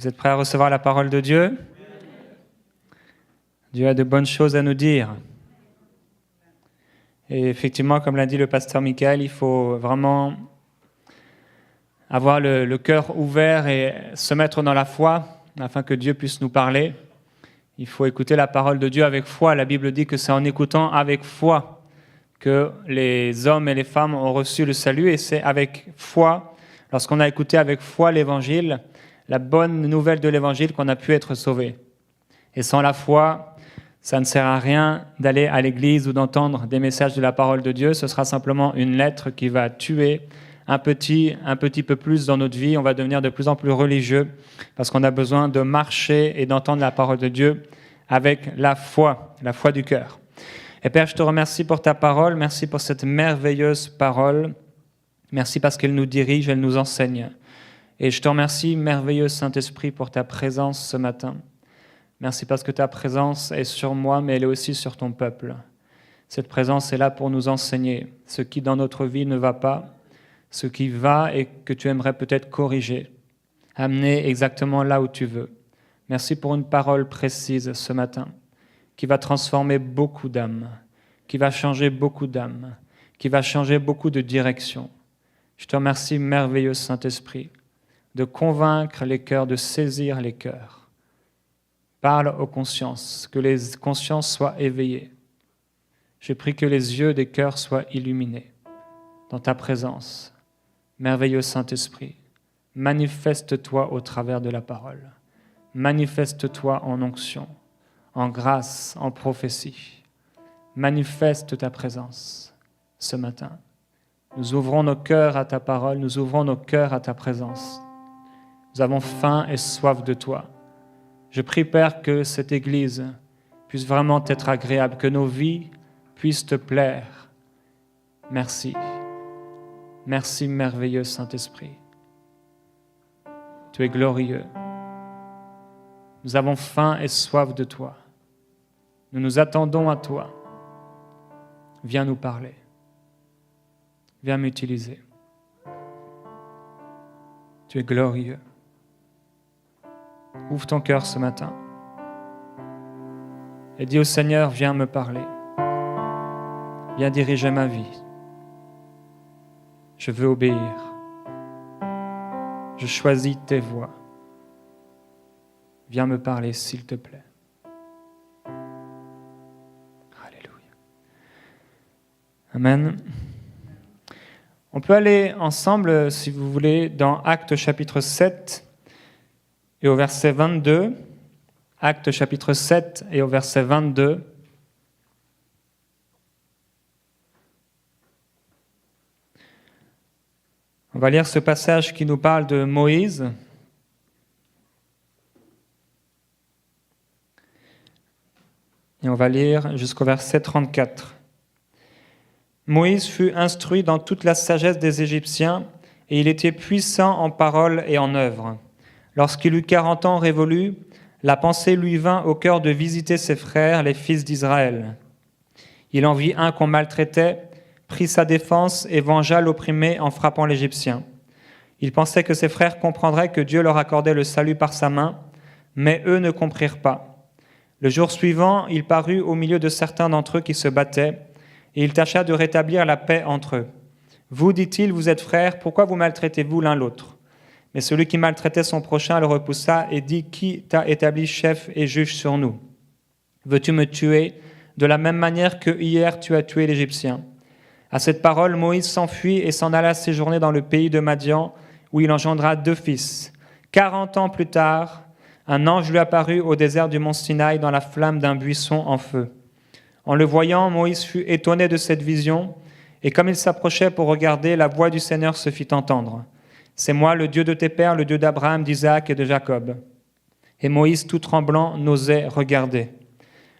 Vous êtes prêts à recevoir la parole de Dieu? Dieu a de bonnes choses à nous dire. Et effectivement, comme l'a dit le pasteur Michael, il faut vraiment avoir le cœur ouvert et se mettre dans la foi afin que Dieu puisse nous parler. Il faut écouter la parole de Dieu avec foi. La Bible dit que c'est en écoutant avec foi que les hommes et les femmes ont reçu le salut, et c'est avec foi, lorsqu'on a écouté avec foi l'Évangile, la bonne nouvelle de l'Évangile, qu'on a pu être sauvé. Et sans la foi, ça ne sert à rien d'aller à l'église ou d'entendre des messages de la parole de Dieu. Ce sera simplement une lettre qui va tuer un petit peu plus dans notre vie. On va devenir de plus en plus religieux parce qu'on a besoin de marcher et d'entendre la parole de Dieu avec la foi du cœur. Et Père, je te remercie pour ta parole. Merci pour cette merveilleuse parole. Merci parce qu'elle nous dirige, elle nous enseigne. Et je te remercie, merveilleux Saint-Esprit, pour ta présence ce matin. Merci parce que ta présence est sur moi, mais elle est aussi sur ton peuple. Cette présence est là pour nous enseigner ce qui dans notre vie ne va pas, ce qui va et que tu aimerais peut-être corriger, amener exactement là où tu veux. Merci pour une parole précise ce matin qui va transformer beaucoup d'âmes, qui va changer beaucoup d'âmes, qui va changer beaucoup de directions. Je te remercie, merveilleux Saint-Esprit, de convaincre les cœurs, de saisir les cœurs. Parle aux consciences, que les consciences soient éveillées. Je prie que les yeux des cœurs soient illuminés dans ta présence. Merveilleux Saint-Esprit, manifeste-toi au travers de la parole. Manifeste-toi en onction, en grâce, en prophétie. Manifeste ta présence ce matin. Nous ouvrons nos cœurs à ta parole, nous ouvrons nos cœurs à ta présence. Nous avons faim et soif de toi. Je prie, Père, que cette Église puisse vraiment être agréable, que nos vies puissent te plaire. Merci. Merci, merveilleux Saint-Esprit. Tu es glorieux. Nous avons faim et soif de toi. Nous nous attendons à toi. Viens nous parler. Viens m'utiliser. Tu es glorieux. Ouvre ton cœur ce matin et dis au Seigneur, viens me parler. Viens diriger ma vie. Je veux obéir. Je choisis tes voies. Viens me parler, s'il te plaît. Alléluia. Amen. On peut aller ensemble, si vous voulez, dans Actes chapitre 7 et au verset 22. Actes chapitre 7 et au verset 22. On va lire ce passage qui nous parle de Moïse. Et on va lire jusqu'au verset 34. Moïse fut instruit dans toute la sagesse des Égyptiens, et il était puissant en parole et en œuvre. Lorsqu'il eut 40 ans révolus, la pensée lui vint au cœur de visiter ses frères, les fils d'Israël. Il en vit un qu'on maltraitait, prit sa défense et vengea l'opprimé en frappant l'Égyptien. Il pensait que ses frères comprendraient que Dieu leur accordait le salut par sa main, mais eux ne comprirent pas. Le jour suivant, il parut au milieu de certains d'entre eux qui se battaient, et il tâcha de rétablir la paix entre eux. « Vous, dit-il, vous êtes frères, pourquoi vous maltraitez-vous l'un l'autre ?» Mais celui qui maltraitait son prochain le repoussa et dit « Qui t'a établi chef et juge sur nous? Veux-tu me tuer de la même manière que hier tu as tué l'Égyptien ?» À cette parole, Moïse s'enfuit et s'en alla séjourner dans le pays de Madian, où il engendra 2 fils. 40 ans plus tard, un ange lui apparut au désert du mont Sinaï dans la flamme d'un buisson en feu. En le voyant, Moïse fut étonné de cette vision, et comme il s'approchait pour regarder, la voix du Seigneur se fit entendre. « C'est moi, le Dieu de tes pères, le Dieu d'Abraham, d'Isaac et de Jacob. » Et Moïse, tout tremblant, n'osait regarder.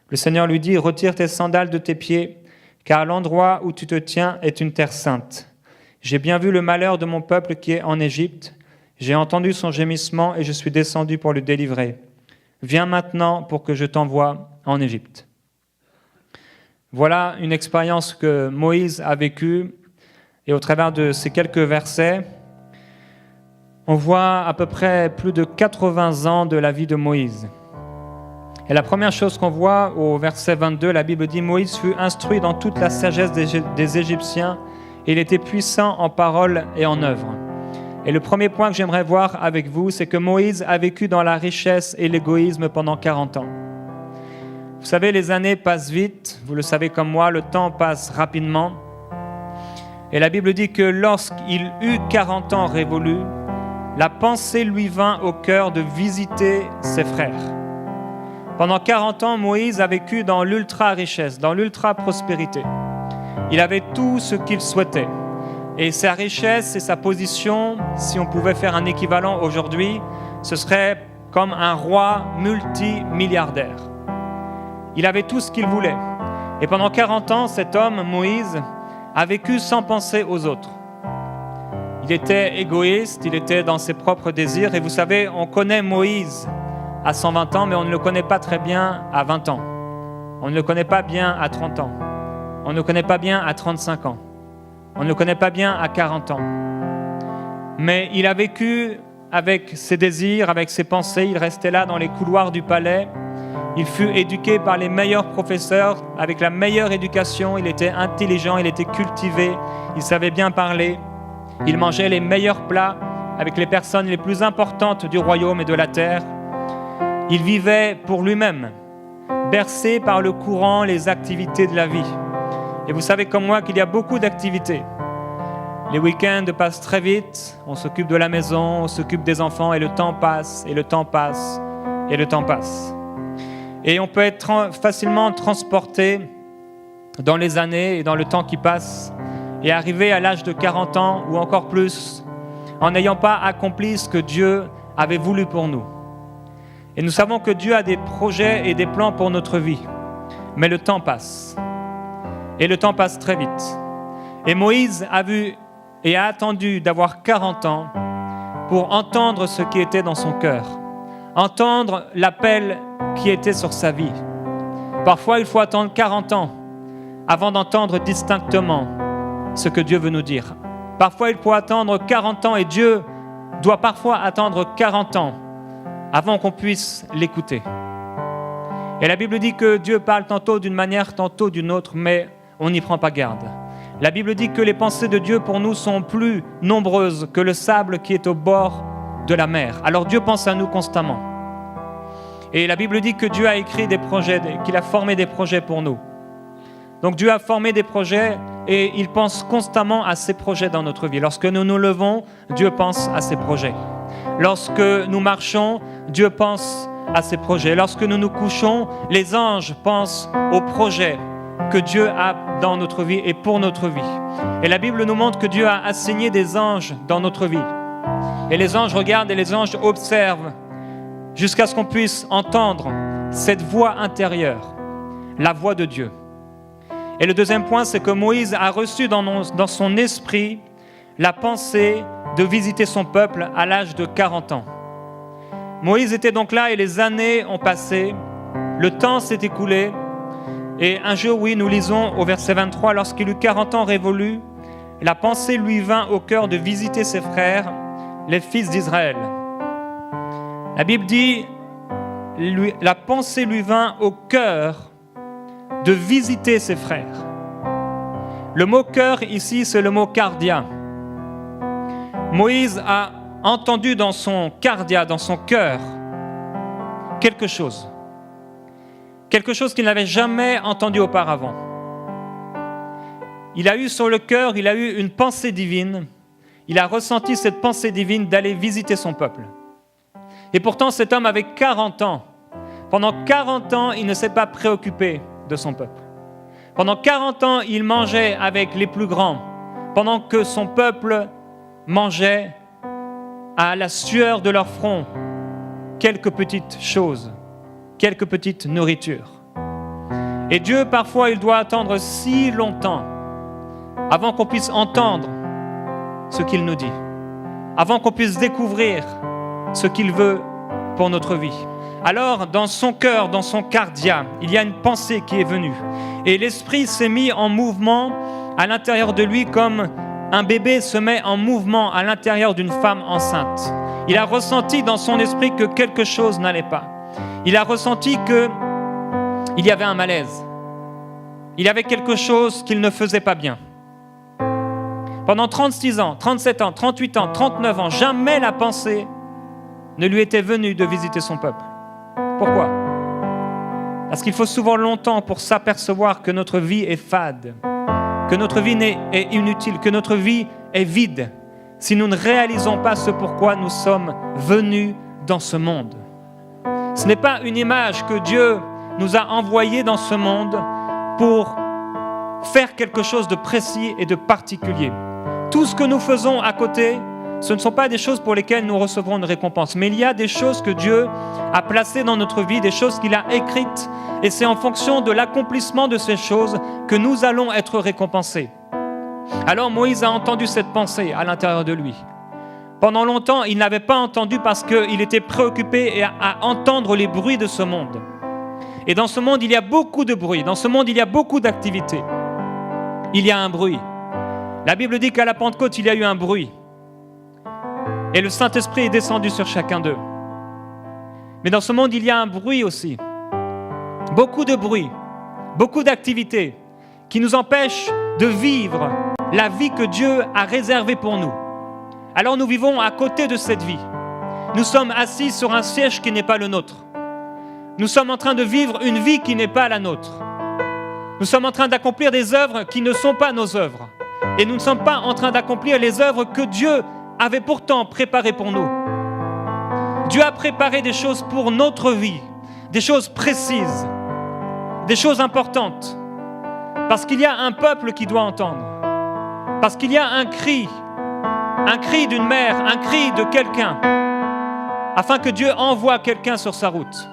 Le Seigneur lui dit « Retire tes sandales de tes pieds, car l'endroit où tu te tiens est une terre sainte. J'ai bien vu le malheur de mon peuple qui est en Égypte. J'ai entendu son gémissement et je suis descendu pour le délivrer. Viens maintenant pour que je t'envoie en Égypte. » Voilà une expérience que Moïse a vécue, et au travers de ces quelques versets, on voit à peu près plus de 80 ans de la vie de Moïse. Et la première chose qu'on voit au verset 22, la Bible dit « Moïse fut instruit dans toute la sagesse des Égyptiens, et il était puissant en parole et en œuvre. » Et le premier point que j'aimerais voir avec vous, c'est que Moïse a vécu dans la richesse et l'égoïsme pendant 40 ans. Vous savez, les années passent vite, vous le savez comme moi, le temps passe rapidement. Et la Bible dit que lorsqu'il eut 40 ans révolus, la pensée lui vint au cœur de visiter ses frères. Pendant 40 ans, Moïse a vécu dans l'ultra-richesse, dans l'ultra-prospérité. Il avait tout ce qu'il souhaitait. Et sa richesse et sa position, si on pouvait faire un équivalent aujourd'hui, ce serait comme un roi multimilliardaire. Il avait tout ce qu'il voulait. Et pendant 40 ans, cet homme, Moïse, a vécu sans penser aux autres. Il était égoïste, il était dans ses propres désirs. Et vous savez, on connaît Moïse à 120 ans, mais on ne le connaît pas très bien à 20 ans. On ne le connaît pas bien à 30 ans. On ne le connaît pas bien à 35 ans. On ne le connaît pas bien à 40 ans. Mais il a vécu avec ses désirs, avec ses pensées. Il restait là dans les couloirs du palais. Il fut éduqué par les meilleurs professeurs, avec la meilleure éducation. Il était intelligent, il était cultivé, il savait bien parler. Il mangeait les meilleurs plats avec les personnes les plus importantes du royaume et de la terre. Il vivait pour lui-même, bercé par le courant, les activités de la vie. Et vous savez comme moi qu'il y a beaucoup d'activités. Les week-ends passent très vite, on s'occupe de la maison, on s'occupe des enfants et le temps passe, et le temps passe, et le temps passe. Et on peut être facilement transporté dans les années et dans le temps qui passe et arriver à l'âge de 40 ans ou encore plus en n'ayant pas accompli ce que Dieu avait voulu pour nous. Et nous savons que Dieu a des projets et des plans pour notre vie. Mais le temps passe. Et le temps passe très vite. Et Moïse a vu et a attendu d'avoir 40 ans pour entendre ce qui était dans son cœur. Entendre l'appel qui était sur sa vie. Parfois, il faut attendre 40 ans avant d'entendre distinctement ce que Dieu veut nous dire. Parfois, il faut attendre 40 ans et Dieu doit parfois attendre 40 ans avant qu'on puisse l'écouter. Et la Bible dit que Dieu parle tantôt d'une manière, tantôt d'une autre, mais on n'y prend pas garde. La Bible dit que les pensées de Dieu pour nous sont plus nombreuses que le sable qui est au bord de la mer. Alors Dieu pense à nous constamment. Et la Bible dit que Dieu a écrit des projets, qu'il a formé des projets pour nous. Donc Dieu a formé des projets et il pense constamment à ses projets dans notre vie. Lorsque nous nous levons, Dieu pense à ses projets. Lorsque nous marchons, Dieu pense à ses projets. Lorsque nous nous couchons, les anges pensent aux projets que Dieu a dans notre vie et pour notre vie. Et la Bible nous montre que Dieu a assigné des anges dans notre vie. Et les anges regardent et les anges observent jusqu'à ce qu'on puisse entendre cette voix intérieure, la voix de Dieu. Et le deuxième point, c'est que Moïse a reçu dans son esprit la pensée de visiter son peuple à l'âge de 40 ans. Moïse était donc là et les années ont passé, le temps s'est écoulé. Et un jour, oui, nous lisons au verset 23, lorsqu'il eut 40 ans révolus, la pensée lui vint au cœur de visiter ses frères, les fils d'Israël. La Bible dit, la pensée lui vint au cœur de visiter ses frères. Le mot cœur ici, c'est le mot cardia. Moïse a entendu dans son cardia, dans son cœur, quelque chose qu'il n'avait jamais entendu auparavant. Il a eu sur le cœur, il a eu une pensée divine, il a ressenti cette pensée divine d'aller visiter son peuple. Et pourtant, cet homme avait 40 ans. Pendant 40 ans, il ne s'est pas préoccupé de son peuple. Pendant 40 ans, il mangeait avec les plus grands, pendant que son peuple mangeait à la sueur de leur front quelques petites choses, quelques petites nourritures. Et Dieu, parfois, il doit attendre si longtemps avant qu'on puisse entendre ce qu'il nous dit, avant qu'on puisse découvrir ce qu'il veut pour notre vie. Alors, dans son cœur, dans son cardia, il y a une pensée qui est venue. Et l'esprit s'est mis en mouvement à l'intérieur de lui comme un bébé se met en mouvement à l'intérieur d'une femme enceinte. Il a ressenti dans son esprit que quelque chose n'allait pas. Il a ressenti qu'il y avait un malaise. Il y avait quelque chose qu'il ne faisait pas bien. Pendant 36 ans, 37 ans, 38 ans, 39 ans, jamais la pensée ne lui était venue de visiter son peuple. Pourquoi ? Parce qu'il faut souvent longtemps pour s'apercevoir que notre vie est fade, que notre vie est inutile, que notre vie est vide, si nous ne réalisons pas ce pourquoi nous sommes venus dans ce monde. Ce n'est pas une image que Dieu nous a envoyée dans ce monde pour faire quelque chose de précis et de particulier. Tout ce que nous faisons à côté, ce ne sont pas des choses pour lesquelles nous recevrons une récompense, mais il y a des choses que Dieu a placées dans notre vie, des choses qu'il a écrites, et c'est en fonction de l'accomplissement de ces choses que nous allons être récompensés. Alors Moïse a entendu cette pensée à l'intérieur de lui. Pendant longtemps, il n'avait pas entendu parce qu'il était préoccupé à entendre les bruits de ce monde. Et dans ce monde, il y a beaucoup de bruit, dans ce monde, il y a beaucoup d'activités. Il y a un bruit. La Bible dit qu'à la Pentecôte, il y a eu un bruit. Et le Saint-Esprit est descendu sur chacun d'eux. Mais dans ce monde, il y a un bruit aussi. Beaucoup de bruit, beaucoup d'activités qui nous empêchent de vivre la vie que Dieu a réservée pour nous. Alors nous vivons à côté de cette vie. Nous sommes assis sur un siège qui n'est pas le nôtre. Nous sommes en train de vivre une vie qui n'est pas la nôtre. Nous sommes en train d'accomplir des œuvres qui ne sont pas nos œuvres. Et nous ne sommes pas en train d'accomplir les œuvres que Dieu avait pourtant préparées pour nous. Dieu a préparé des choses pour notre vie, des choses précises, des choses importantes. Parce qu'il y a un peuple qui doit entendre. Parce qu'il y a un cri d'une mère, un cri de quelqu'un, afin que Dieu envoie quelqu'un sur sa route.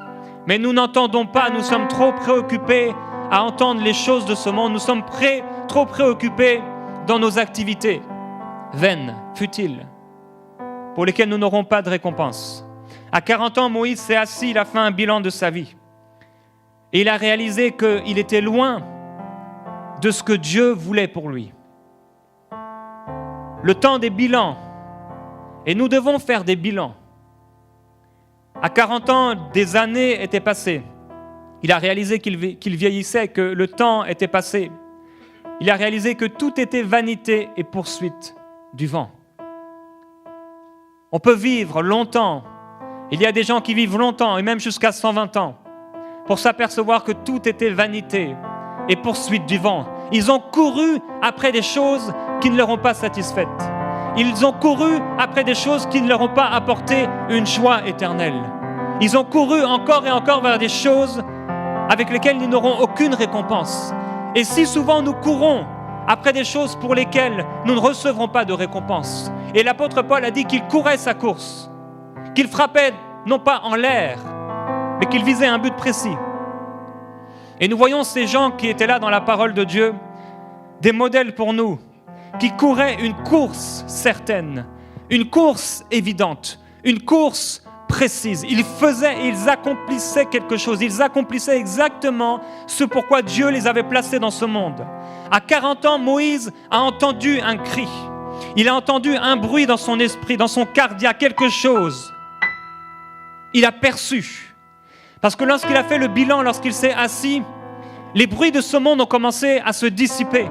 Mais nous n'entendons pas, nous sommes trop préoccupés à entendre les choses de ce monde, nous sommes trop préoccupés dans nos activités vaines, futiles, pour lesquelles nous n'aurons pas de récompense. À 40 ans, Moïse s'est assis, il a fait un bilan de sa vie. Et il a réalisé qu'il était loin de ce que Dieu voulait pour lui. Le temps des bilans, et nous devons faire des bilans. À 40 ans, des années étaient passées. Il a réalisé qu'il vieillissait, que le temps était passé. Il a réalisé que tout était vanité et poursuite du vent. On peut vivre longtemps. Il y a des gens qui vivent longtemps, et même jusqu'à 120 ans, pour s'apercevoir que tout était vanité et poursuite du vent. Ils ont couru après des choses qui ne leur ont pas satisfaites. Ils ont couru après des choses qui ne leur ont pas apporté une joie éternelle. Ils ont couru encore et encore vers des choses avec lesquelles ils n'auront aucune récompense. Et si souvent nous courons après des choses pour lesquelles nous ne recevrons pas de récompense. Et l'apôtre Paul a dit qu'il courait sa course, qu'il frappait non pas en l'air, mais qu'il visait un but précis. Et nous voyons ces gens qui étaient là dans la parole de Dieu, des modèles pour nous, qui couraient une course certaine, une course évidente, une course précise. Ils accomplissaient quelque chose, ils accomplissaient exactement ce pourquoi Dieu les avait placés dans ce monde. À 40 ans, Moïse a entendu un cri, il a entendu un bruit dans son esprit, dans son cardiaque, quelque chose. Il a perçu. Parce que lorsqu'il a fait le bilan, lorsqu'il s'est assis, les bruits de ce monde ont commencé à se dissiper.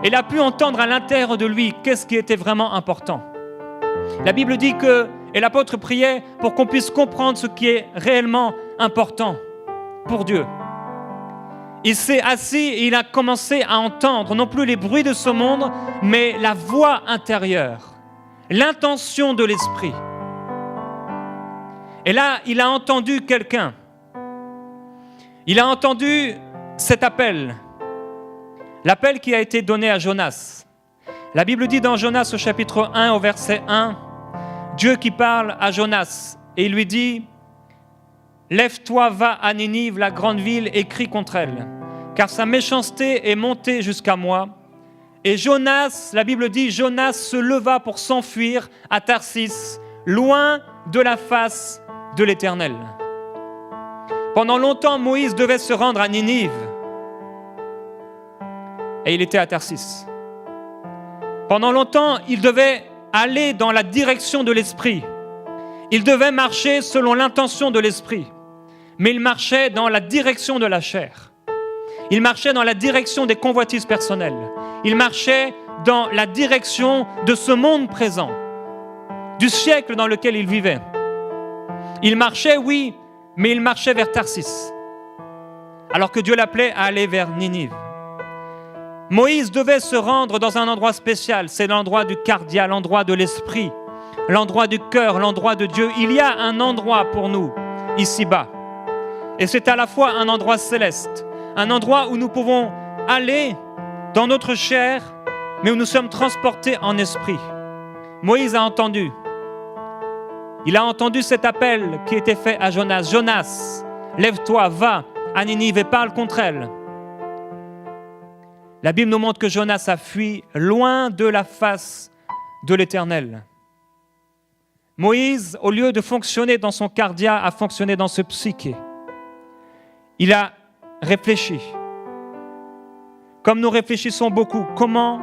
Il a pu entendre à l'intérieur de lui qu'est-ce qui était vraiment important. La Bible dit que, et l'apôtre priait pour qu'on puisse comprendre ce qui est réellement important pour Dieu. Il s'est assis et il a commencé à entendre non plus les bruits de ce monde, mais la voix intérieure, l'intention de l'esprit. Et là, il a entendu quelqu'un. Il a entendu cet appel. L'appel qui a été donné à Jonas. La Bible dit dans Jonas au chapitre 1 au verset 1, Dieu qui parle à Jonas et il lui dit « Lève-toi, va à Ninive, la grande ville, et crie contre elle, car sa méchanceté est montée jusqu'à moi. » Et Jonas, la Bible dit, Jonas se leva pour s'enfuir à Tarsis, loin de la face de l'Éternel. Pendant longtemps, Moïse devait se rendre à Ninive. Et il était à Tarsis. Pendant longtemps, il devait aller dans la direction de l'esprit. Il devait marcher selon l'intention de l'esprit. Mais il marchait dans la direction de la chair. Il marchait dans la direction des convoitises personnelles. Il marchait dans la direction de ce monde présent, du siècle dans lequel il vivait. Il marchait, oui, mais il marchait vers Tarsis, alors que Dieu l'appelait à aller vers Ninive. Moïse devait se rendre dans un endroit spécial, c'est l'endroit du cardia, l'endroit de l'esprit, l'endroit du cœur, l'endroit de Dieu. Il y a un endroit pour nous, ici-bas. Et c'est à la fois un endroit céleste, un endroit où nous pouvons aller dans notre chair, mais où nous sommes transportés en esprit. Moïse a entendu. Il a entendu cet appel qui était fait à Jonas. Jonas, lève-toi, va à Ninive et parle contre elle. La Bible nous montre que Jonas a fui loin de la face de l'Éternel. Moïse, au lieu de fonctionner dans son cardia, a fonctionné dans ce psyché. Il a réfléchi. Comme nous réfléchissons beaucoup, comment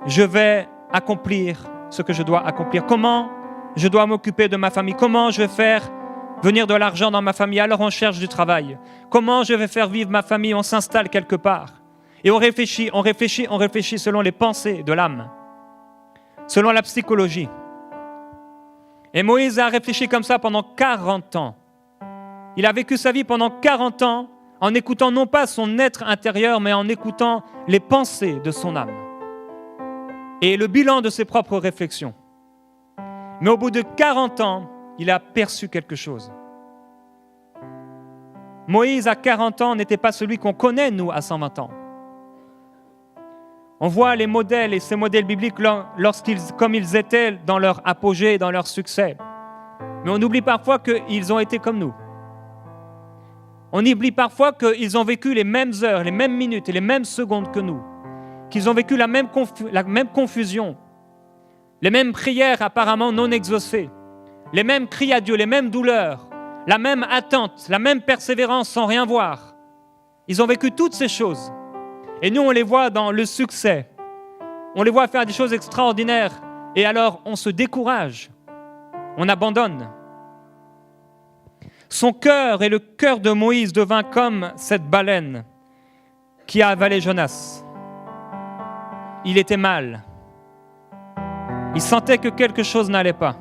je vais accomplir ce que je dois accomplir? Comment je dois m'occuper de ma famille? Comment je vais faire venir de l'argent dans ma famille? Alors on cherche du travail. Comment je vais faire vivre ma famille? On s'installe quelque part. Et on réfléchit selon les pensées de l'âme, selon la psychologie. Et Moïse a réfléchi comme ça pendant 40 ans. Il a vécu sa vie pendant 40 ans en écoutant non pas son être intérieur, mais en écoutant les pensées de son âme et le bilan de ses propres réflexions. Mais au bout de 40 ans, il a perçu quelque chose. Moïse, à 40 ans, n'était pas celui qu'on connaît, nous, à 120 ans. On voit les modèles et ces modèles bibliques comme ils étaient dans leur apogée et dans leur succès. Mais on oublie parfois qu'ils ont été comme nous. On oublie parfois qu'ils ont vécu les mêmes heures, les mêmes minutes et les mêmes secondes que nous. Qu'ils ont vécu la même confusion, les mêmes prières apparemment non exaucées, les mêmes cris à Dieu, les mêmes douleurs, la même attente, la même persévérance sans rien voir. Ils ont vécu toutes ces choses. Et nous, on les voit dans le succès. On les voit faire des choses extraordinaires. Et alors, on se décourage. On abandonne. Son cœur et le cœur de Moïse devint comme cette baleine qui a avalé Jonas. Il était mal. Il sentait que quelque chose n'allait pas.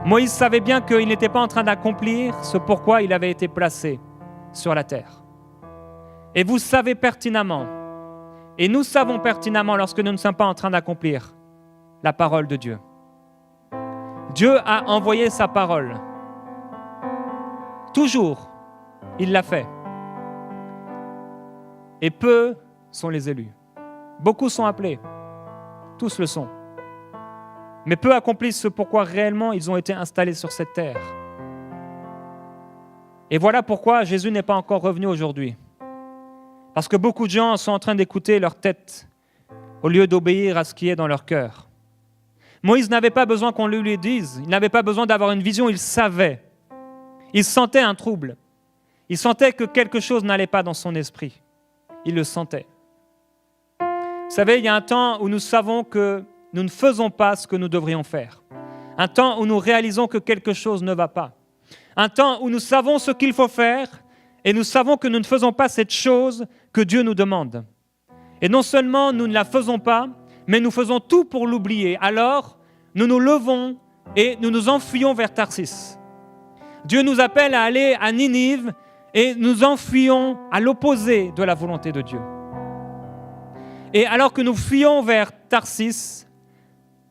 Moïse savait bien qu'il n'était pas en train d'accomplir ce pourquoi il avait été placé sur la terre. Et vous savez pertinemment, et nous savons pertinemment lorsque nous ne sommes pas en train d'accomplir la parole de Dieu. Dieu a envoyé sa parole. Toujours, il l'a fait. Et peu sont les élus. Beaucoup sont appelés. Tous le sont. Mais peu accomplissent ce pourquoi réellement ils ont été installés sur cette terre. Et voilà pourquoi Jésus n'est pas encore revenu aujourd'hui. Parce que beaucoup de gens sont en train d'écouter leur tête au lieu d'obéir à ce qui est dans leur cœur. Moïse n'avait pas besoin qu'on le lui dise, il n'avait pas besoin d'avoir une vision, il savait. Il sentait un trouble. Il sentait que quelque chose n'allait pas dans son esprit. Il le sentait. Vous savez, il y a un temps où nous savons que nous ne faisons pas ce que nous devrions faire. Un temps où nous réalisons que quelque chose ne va pas. Un temps où nous savons ce qu'il faut faire et nous savons que nous ne faisons pas cette chose que Dieu nous demande. Et non seulement nous ne la faisons pas, mais nous faisons tout pour l'oublier. Alors, nous nous levons et nous nous enfuyons vers Tarsis. Dieu nous appelle à aller à Ninive et nous enfuyons à l'opposé de la volonté de Dieu. Et alors que nous fuyons vers Tarsis,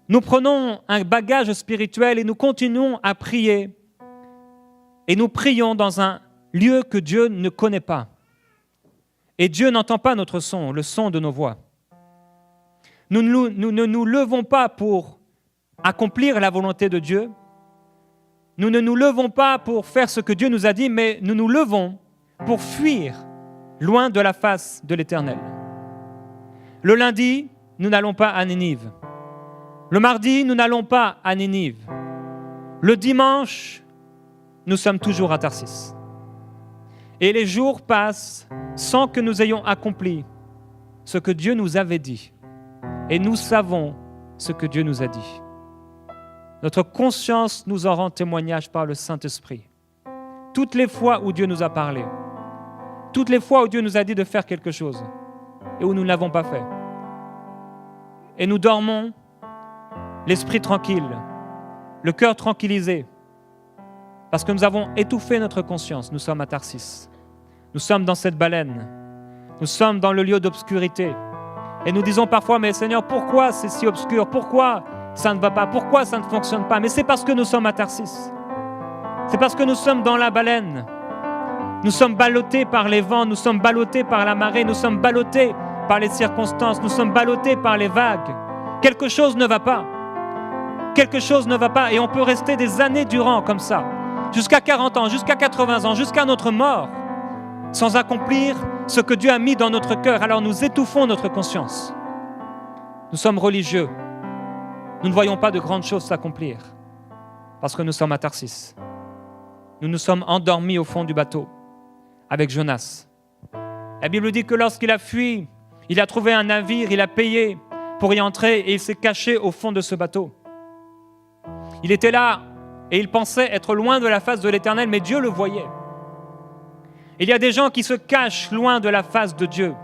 nous prenons un bagage spirituel et nous continuons à prier. Et nous prions dans un lieu que Dieu ne connaît pas. Et Dieu n'entend pas notre son, le son de nos voix. Nous ne nous levons pas pour accomplir la volonté de Dieu. Nous ne nous levons pas pour faire ce que Dieu nous a dit, mais nous nous levons pour fuir loin de la face de l'Éternel. Le lundi, nous n'allons pas à Ninive. Le mardi, nous n'allons pas à Ninive. Le dimanche, nous sommes toujours à Tarsis. Et les jours passent sans que nous ayons accompli ce que Dieu nous avait dit. Et nous savons ce que Dieu nous a dit. Notre conscience nous en rend témoignage par le Saint-Esprit. Toutes les fois où Dieu nous a parlé, toutes les fois où Dieu nous a dit de faire quelque chose et où nous ne l'avons pas fait. Et nous dormons, l'esprit tranquille, le cœur tranquillisé, parce que nous avons étouffé notre conscience. Nous sommes à Tarsis. Nous sommes dans cette baleine. Nous sommes dans le lieu d'obscurité. Et nous disons parfois, mais Seigneur, pourquoi c'est si obscur? Pourquoi ça ne va pas? Pourquoi ça ne fonctionne pas? Mais c'est parce que nous sommes à Tarsis. C'est parce que nous sommes dans la baleine. Nous sommes ballottés par les vents, nous sommes ballottés par la marée, nous sommes ballottés par les circonstances, nous sommes ballottés par les vagues. Quelque chose ne va pas. Quelque chose ne va pas. Et on peut rester des années durant comme ça, jusqu'à 40 ans, jusqu'à 80 ans, jusqu'à notre mort, sans accomplir ce que Dieu a mis dans notre cœur. Alors nous étouffons notre conscience. Nous sommes religieux. Nous ne voyons pas de grandes choses s'accomplir parce que nous sommes à Tarsis. Nous nous sommes endormis au fond du bateau avec Jonas. La Bible dit que lorsqu'il a fui, il a trouvé un navire, il a payé pour y entrer et il s'est caché au fond de ce bateau. Il était là et il pensait être loin de la face de l'Éternel, mais Dieu le voyait. Il y a des gens qui se cachent loin de la face de Dieu.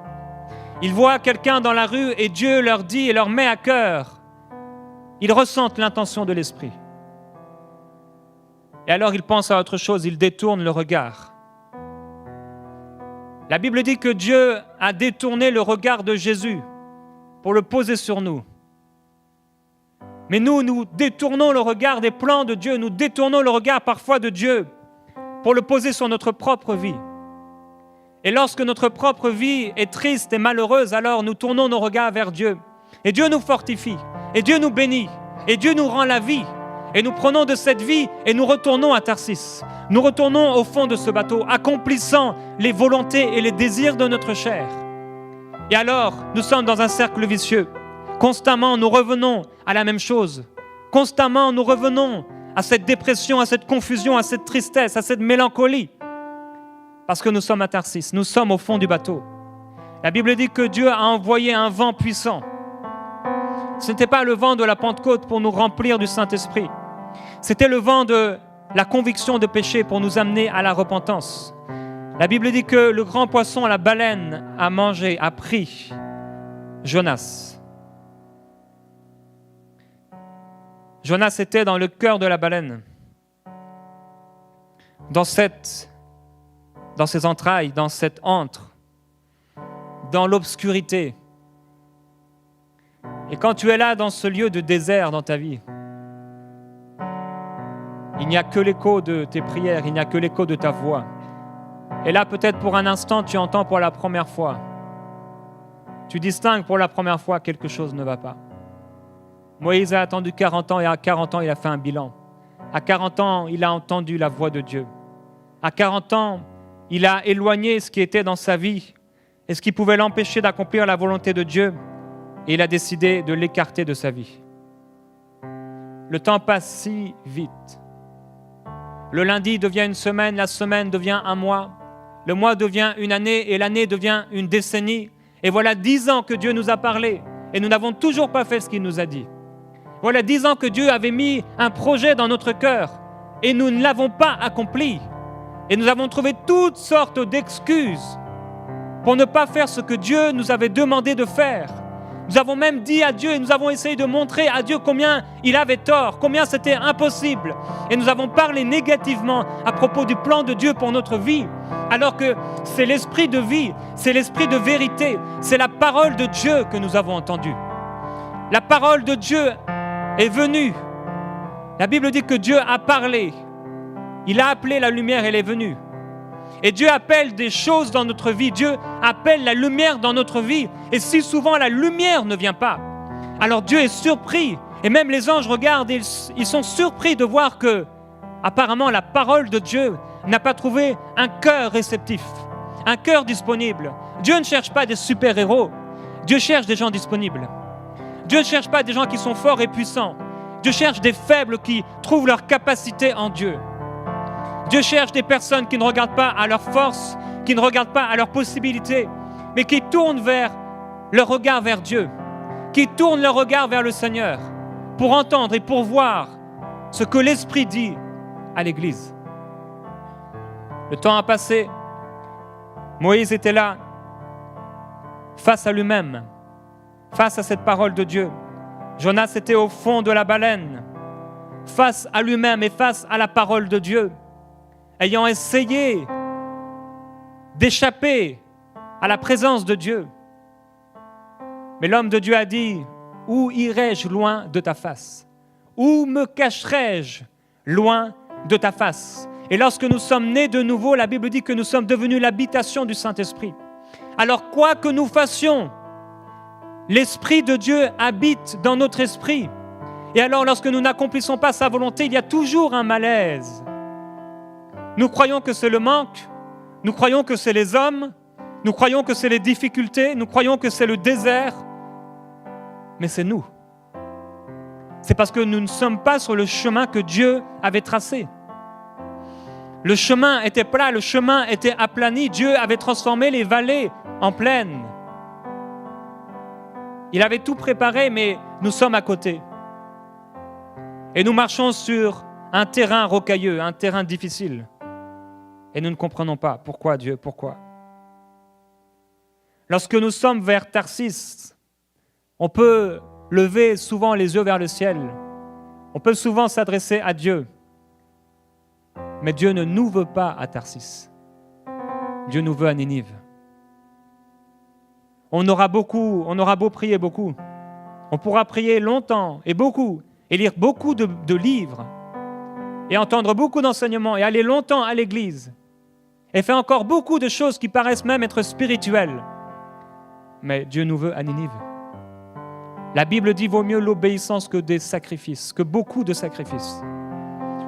Ils voient quelqu'un dans la rue et Dieu leur dit et leur met à cœur. Ils ressentent l'intention de l'Esprit. Et alors ils pensent à autre chose, ils détournent le regard. La Bible dit que Dieu a détourné le regard de Jésus pour le poser sur nous. Mais nous détournons le regard des plans de Dieu, nous détournons le regard parfois de Dieu pour le poser sur notre propre vie. Et lorsque notre propre vie est triste et malheureuse, alors nous tournons nos regards vers Dieu. Et Dieu nous fortifie, et Dieu nous bénit, et Dieu nous rend la vie. Et nous prenons de cette vie et nous retournons à Tarsis. Nous retournons au fond de ce bateau, accomplissant les volontés et les désirs de notre chair. Et alors, nous sommes dans un cercle vicieux. Constamment, nous revenons à la même chose. Constamment, nous revenons à cette dépression, à cette confusion, à cette tristesse, à cette mélancolie. Parce que nous sommes à Tarsis, nous sommes au fond du bateau. La Bible dit que Dieu a envoyé un vent puissant. Ce n'était pas le vent de la Pentecôte pour nous remplir du Saint-Esprit. C'était le vent de la conviction de péché pour nous amener à la repentance. La Bible dit que le grand poisson, la baleine, a mangé, a pris Jonas. Jonas était dans le cœur de la baleine, dans ses entrailles, dans cette antre, dans l'obscurité. Et quand tu es là dans ce lieu de désert dans ta vie, il n'y a que l'écho de tes prières, il n'y a que l'écho de ta voix. Et là, peut-être pour un instant, tu entends pour la première fois. Tu distingues pour la première fois quelque chose ne va pas. Moïse a attendu 40 ans et à 40 ans, il a fait un bilan. À 40 ans, il a entendu la voix de Dieu. À 40 ans, il a éloigné ce qui était dans sa vie et ce qui pouvait l'empêcher d'accomplir la volonté de Dieu. Et il a décidé de l'écarter de sa vie. Le temps passe si vite. Le lundi devient une semaine, la semaine devient un mois, le mois devient une année et l'année devient une décennie. Et voilà 10 ans que Dieu nous a parlé et nous n'avons toujours pas fait ce qu'il nous a dit. Voilà 10 ans que Dieu avait mis un projet dans notre cœur et nous ne l'avons pas accompli. Et nous avons trouvé toutes sortes d'excuses pour ne pas faire ce que Dieu nous avait demandé de faire. Nous avons même dit à Dieu et nous avons essayé de montrer à Dieu combien il avait tort, combien c'était impossible. Et nous avons parlé négativement à propos du plan de Dieu pour notre vie, alors que c'est l'esprit de vie, c'est l'esprit de vérité, c'est la parole de Dieu que nous avons entendue. La parole de Dieu est venue. La Bible dit que Dieu a parlé. Il a appelé la lumière, elle est venue. Et Dieu appelle des choses dans notre vie. Dieu appelle la lumière dans notre vie. Et si souvent la lumière ne vient pas, alors Dieu est surpris. Et même les anges regardent et ils sont surpris de voir que, apparemment, la parole de Dieu n'a pas trouvé un cœur réceptif, un cœur disponible. Dieu ne cherche pas des super-héros. Dieu cherche des gens disponibles. Dieu ne cherche pas des gens qui sont forts et puissants. Dieu cherche des faibles qui trouvent leur capacité en Dieu. Dieu cherche des personnes qui ne regardent pas à leur force, qui ne regardent pas à leurs possibilités, mais qui tournent vers leur regard vers Dieu, qui tournent leur regard vers le Seigneur pour entendre et pour voir ce que l'Esprit dit à l'Église. Le temps a passé. Moïse était là, face à lui-même, face à cette parole de Dieu. Jonas était au fond de la baleine, face à lui-même et face à la parole de Dieu, ayant essayé d'échapper à la présence de Dieu. Mais l'homme de Dieu a dit, « Où irai-je loin de ta face? Où me cacherai-je loin de ta face ?» Et lorsque nous sommes nés de nouveau, la Bible dit que nous sommes devenus l'habitation du Saint-Esprit. Alors quoi que nous fassions, l'Esprit de Dieu habite dans notre esprit. Et alors lorsque nous n'accomplissons pas sa volonté, il y a toujours un malaise. Nous croyons que c'est le manque, nous croyons que c'est les hommes, nous croyons que c'est les difficultés, nous croyons que c'est le désert, mais c'est nous. C'est parce que nous ne sommes pas sur le chemin que Dieu avait tracé. Le chemin était plat, le chemin était aplani. Dieu avait transformé les vallées en plaines. Il avait tout préparé, mais nous sommes à côté. Et nous marchons sur un terrain rocailleux, un terrain difficile. Et nous ne comprenons pas. Pourquoi Dieu? Pourquoi? Lorsque nous sommes vers Tarsis, on peut lever souvent les yeux vers le ciel. On peut souvent s'adresser à Dieu. Mais Dieu ne nous veut pas à Tarsis. Dieu nous veut à Ninive. On aura beau prier beaucoup. On pourra prier longtemps et beaucoup, et lire beaucoup de livres, et entendre beaucoup d'enseignements, et aller longtemps à l'église, et faire encore beaucoup de choses qui paraissent même être spirituelles. Mais Dieu nous veut à Ninive. La Bible dit vaut mieux l'obéissance que des sacrifices, que beaucoup de sacrifices.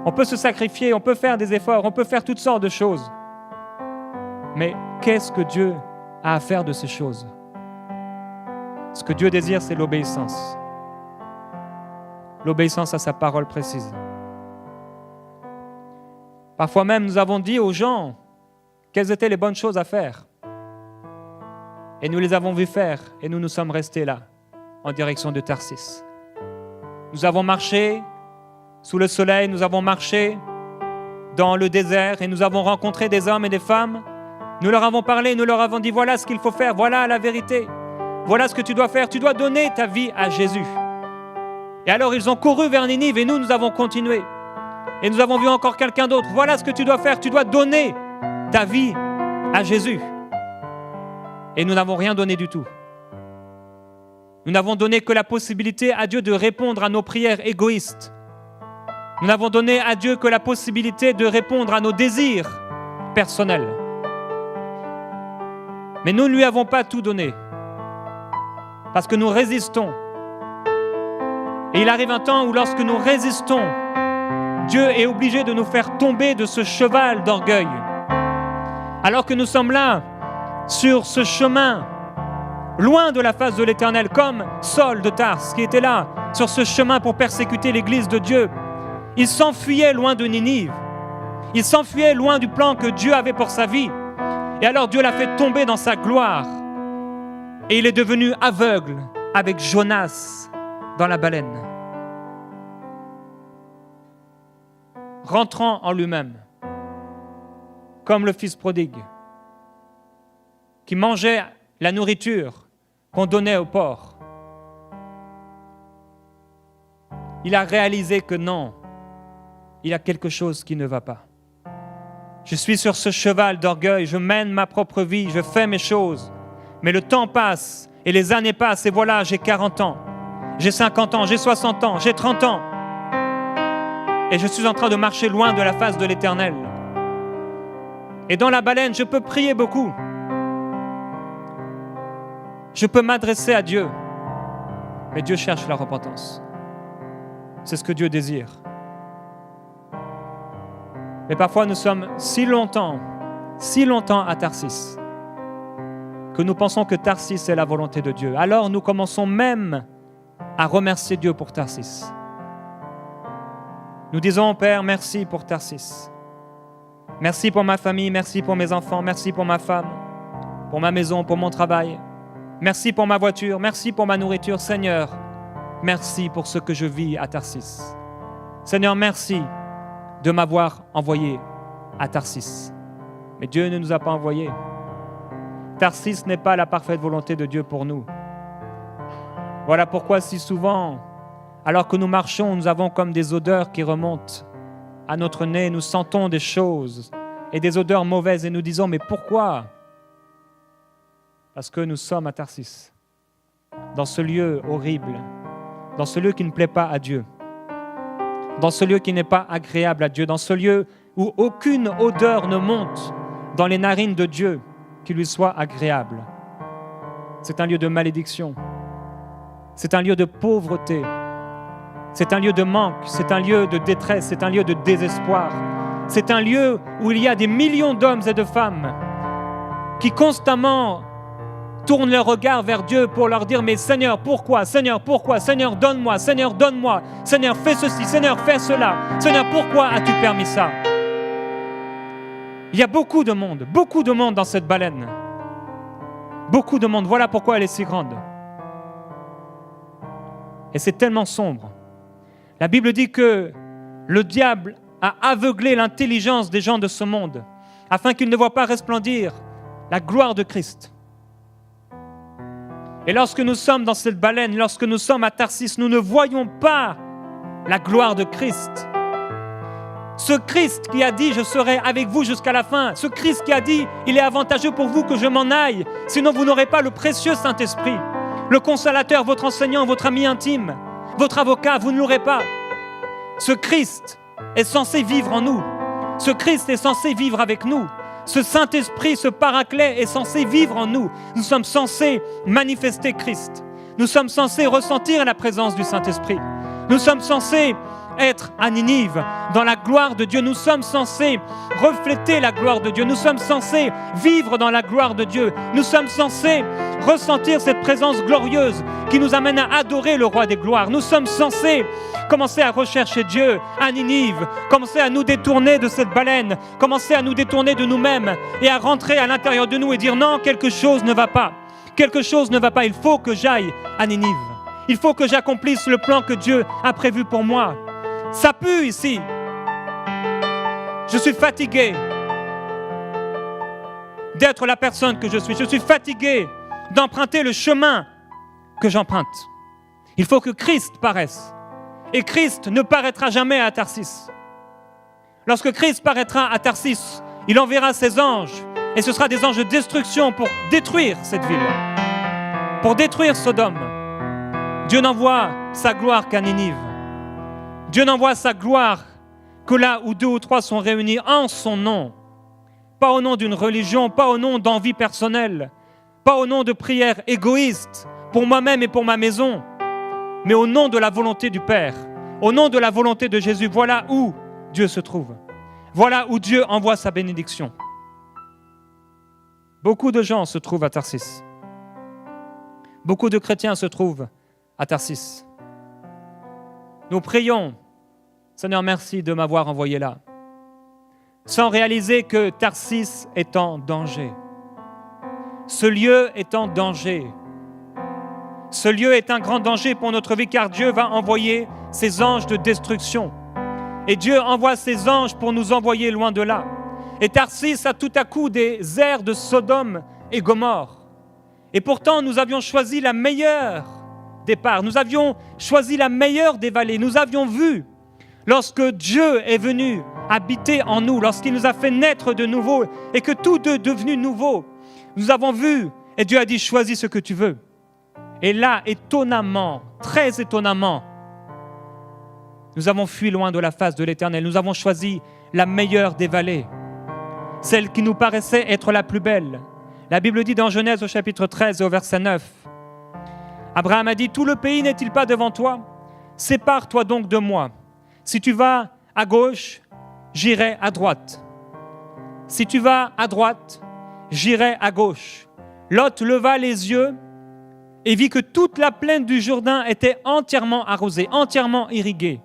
On peut se sacrifier, on peut faire des efforts, on peut faire toutes sortes de choses. Mais qu'est-ce que Dieu a à faire de ces choses? Ce que Dieu désire, c'est l'obéissance. L'obéissance à sa parole précise. Parfois même, nous avons dit aux gens quelles étaient les bonnes choses à faire. Et nous les avons vus faire, et nous nous sommes restés là, en direction de Tarsis. Nous avons marché sous le soleil, nous avons marché dans le désert, et nous avons rencontré des hommes et des femmes. Nous leur avons parlé, nous leur avons dit, voilà ce qu'il faut faire, voilà la vérité. Voilà ce que tu dois faire, tu dois donner ta vie à Jésus. Et alors ils ont couru vers Ninive, et nous avons continué. Et nous avons vu encore quelqu'un d'autre. Voilà ce que tu dois faire, tu dois donner ta vie à Jésus. Et nous n'avons rien donné du tout. Nous n'avons donné que la possibilité à Dieu de répondre à nos prières égoïstes. Nous n'avons donné à Dieu que la possibilité de répondre à nos désirs personnels. Mais nous ne lui avons pas tout donné. Parce que nous résistons. Et il arrive un temps où lorsque nous résistons, Dieu est obligé de nous faire tomber de ce cheval d'orgueil. Alors que nous sommes là, sur ce chemin, loin de la face de l'Éternel, comme Saul de Tarse, qui était là, sur ce chemin pour persécuter l'Église de Dieu. Il s'enfuyait loin de Ninive. Il s'enfuyait loin du plan que Dieu avait pour sa vie. Et alors Dieu l'a fait tomber dans sa gloire. Et il est devenu aveugle avec Jonas dans la baleine. Rentrant en lui-même, comme le fils prodigue, qui mangeait la nourriture qu'on donnait aux porcs. Il a réalisé que non, il y a quelque chose qui ne va pas. Je suis sur ce cheval d'orgueil, je mène ma propre vie, je fais mes choses. Mais le temps passe et les années passent et voilà, j'ai 40 ans, j'ai 50 ans, j'ai 60 ans, j'ai 30 ans. Et je suis en train de marcher loin de la face de l'Éternel. Et dans la baleine, je peux prier beaucoup. Je peux m'adresser à Dieu. Mais Dieu cherche la repentance. C'est ce que Dieu désire. Mais parfois nous sommes si longtemps à Tarsis, que nous pensons que Tarsis est la volonté de Dieu. Alors nous commençons même à remercier Dieu pour Tarsis. Nous disons, Père, merci pour Tarsis. Merci pour ma famille, merci pour mes enfants, merci pour ma femme, pour ma maison, pour mon travail. Merci pour ma voiture, merci pour ma nourriture. Seigneur, merci pour ce que je vis à Tarsis. Seigneur, merci de m'avoir envoyé à Tarsis. Mais Dieu ne nous a pas envoyés. Tarsis n'est pas la parfaite volonté de Dieu pour nous. Voilà pourquoi si souvent, alors que nous marchons, nous avons comme des odeurs qui remontent à notre nez, nous sentons des choses et des odeurs mauvaises et nous disons, mais pourquoi ? Parce que nous sommes à Tarsis, dans ce lieu horrible, dans ce lieu qui ne plaît pas à Dieu, dans ce lieu qui n'est pas agréable à Dieu, dans ce lieu où aucune odeur ne monte dans les narines de Dieu qui lui soit agréable. C'est un lieu de malédiction, c'est un lieu de pauvreté, c'est un lieu de manque, c'est un lieu de détresse, c'est un lieu de désespoir. C'est un lieu où il y a des millions d'hommes et de femmes qui constamment tournent leur regard vers Dieu pour leur dire « Mais Seigneur, pourquoi ? Seigneur, pourquoi ? Seigneur, donne-moi. Seigneur, donne-moi. Seigneur, fais ceci. Seigneur, fais cela. Seigneur, pourquoi as-tu permis ça ?» Il y a beaucoup de monde dans cette baleine. Beaucoup de monde. Voilà pourquoi elle est si grande. Et c'est tellement sombre. La Bible dit que le diable a aveuglé l'intelligence des gens de ce monde afin qu'ils ne voient pas resplendir la gloire de Christ. Et lorsque nous sommes dans cette baleine, lorsque nous sommes à Tarsis, nous ne voyons pas la gloire de Christ. Ce Christ qui a dit « Je serai avec vous jusqu'à la fin », ce Christ qui a dit « Il est avantageux pour vous que je m'en aille, sinon vous n'aurez pas le précieux Saint-Esprit, le consolateur, votre enseignant, votre ami intime, votre avocat, vous ne l'aurez pas. » Ce Christ est censé vivre en nous. Ce Christ est censé vivre avec nous. Ce Saint-Esprit, ce Paraclet est censé vivre en nous. Nous sommes censés manifester Christ. Nous sommes censés ressentir la présence du Saint-Esprit. Nous sommes censés être à Ninive, dans la gloire de Dieu. Nous sommes censés refléter la gloire de Dieu. Nous sommes censés vivre dans la gloire de Dieu. Nous sommes censés ressentir cette présence glorieuse qui nous amène à adorer le Roi des gloires. Nous sommes censés commencer à rechercher Dieu à Ninive, commencer à nous détourner de cette baleine, commencer à nous détourner de nous-mêmes et à rentrer à l'intérieur de nous et dire non, quelque chose ne va pas. Quelque chose ne va pas. Il faut que j'aille à Ninive. Il faut que j'accomplisse le plan que Dieu a prévu pour moi. Ça pue ici. Je suis fatigué d'être la personne que je suis. Je suis fatigué d'emprunter le chemin que j'emprunte. Il faut que Christ paraisse. Et Christ ne paraîtra jamais à Tarsis. Lorsque Christ paraîtra à Tarsis, il enverra ses anges. Et ce sera des anges de destruction pour détruire cette ville. Pour détruire Sodome. Dieu n'envoie sa gloire qu'à Ninive. Dieu n'envoie sa gloire que là où 2 ou 3 sont réunis en son nom. Pas au nom d'une religion, pas au nom d'envie personnelle, pas au nom de prières égoïstes pour moi-même et pour ma maison, mais au nom de la volonté du Père, au nom de la volonté de Jésus. Voilà où Dieu se trouve. Voilà où Dieu envoie sa bénédiction. Beaucoup de gens se trouvent à Tarsis. Beaucoup de chrétiens se trouvent à Tarsis. Nous prions, Seigneur, merci de m'avoir envoyé là, sans réaliser que Tarsis est en danger. Ce lieu est en danger. Ce lieu est un grand danger pour notre vie, car Dieu va envoyer ses anges de destruction. Et Dieu envoie ses anges pour nous envoyer loin de là. Et Tarsis a tout à coup des airs de Sodome et Gomorrhe. Et pourtant, nous avions choisi la meilleure départ. Nous avions choisi la meilleure des vallées. Nous avions vu, lorsque Dieu est venu habiter en nous, lorsqu'il nous a fait naître de nouveau et que tout est devenu nouveau, nous avons vu et Dieu a dit, choisis ce que tu veux. Et là, étonnamment, très étonnamment, nous avons fui loin de la face de l'Éternel. Nous avons choisi la meilleure des vallées, celle qui nous paraissait être la plus belle. La Bible dit dans Genèse au chapitre 13 et au verset 9, Abraham a dit, « Tout le pays n'est-il pas devant toi? Sépare-toi donc de moi. Si tu vas à gauche, j'irai à droite. Si tu vas à droite, j'irai à gauche. » Lot leva les yeux et vit que toute la plaine du Jourdain était entièrement arrosée, entièrement irriguée.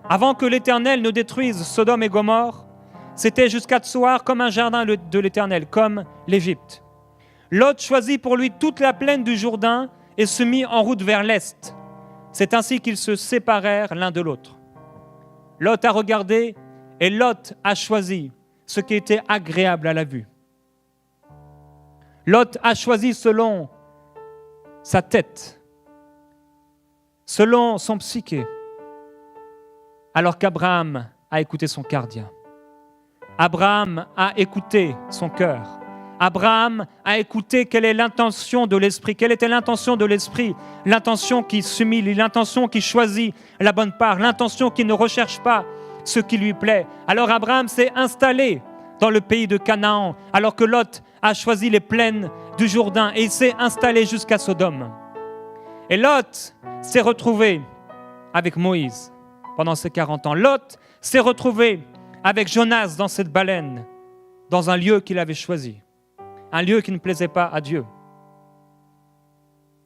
Avant que l'Éternel ne détruise Sodome et Gomorrhe, c'était jusqu'à Tsoar comme un jardin de l'Éternel, comme l'Égypte. Lot choisit pour lui toute la plaine du Jourdain et se mit en route vers l'est. C'est ainsi qu'ils se séparèrent l'un de l'autre. Lot a regardé et Lot a choisi ce qui était agréable à la vue. Lot a choisi selon sa tête, selon son psyché, alors qu'Abraham a écouté son cardia. Abraham a écouté son cœur. Abraham a écouté quelle est l'intention de l'esprit. Quelle était l'intention de l'esprit? L'intention qui s'humilie, l'intention qui choisit la bonne part, l'intention qui ne recherche pas ce qui lui plaît. Alors Abraham s'est installé dans le pays de Canaan, alors que Lot a choisi les plaines du Jourdain et il s'est installé jusqu'à Sodome. Et Lot s'est retrouvé avec Moïse pendant ces 40 ans. Lot s'est retrouvé avec Jonas dans cette baleine, dans un lieu qu'il avait choisi, un lieu qui ne plaisait pas à Dieu.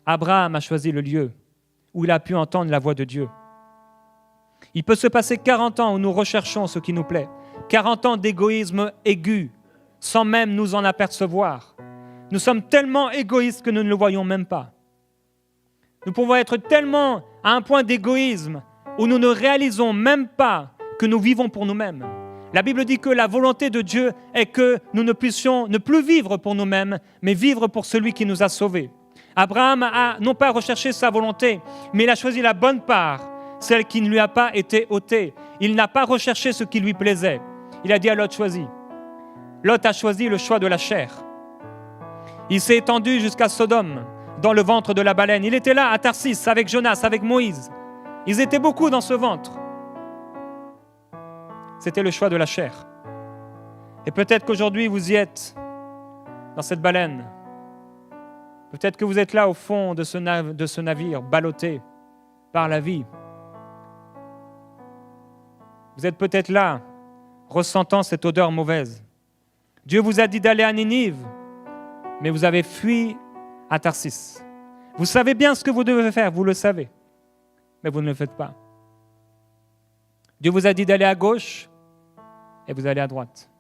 Abraham a choisi le lieu où il a pu entendre la voix de Dieu. Il peut se passer 40 ans où nous recherchons ce qui nous plaît, 40 ans d'égoïsme aigu, sans même nous en apercevoir. Nous sommes tellement égoïstes que nous ne le voyons même pas. Nous pouvons être tellement à un point d'égoïsme où nous ne réalisons même pas que nous vivons pour nous-mêmes. La Bible dit que la volonté de Dieu est que nous ne puissions ne plus vivre pour nous-mêmes, mais vivre pour celui qui nous a sauvés. Abraham a non pas recherché sa volonté, mais il a choisi la bonne part, celle qui ne lui a pas été ôtée. Il n'a pas recherché ce qui lui plaisait. Il a dit à Lot, choisis. Lot a choisi le choix de la chair. Il s'est étendu jusqu'à Sodome, dans le ventre de la baleine. Il était là à Tarsis avec Jonas, avec Moïse. Ils étaient beaucoup dans ce ventre. C'était le choix de la chair. Et peut-être qu'aujourd'hui vous y êtes, dans cette baleine. Peut-être que vous êtes là au fond de ce navire, ballotté par la vie. Vous êtes peut-être là, ressentant cette odeur mauvaise. Dieu vous a dit d'aller à Ninive, mais vous avez fui à Tarsis. Vous savez bien ce que vous devez faire, vous le savez, mais vous ne le faites pas. Dieu vous a dit d'aller à gauche et vous allez à droite.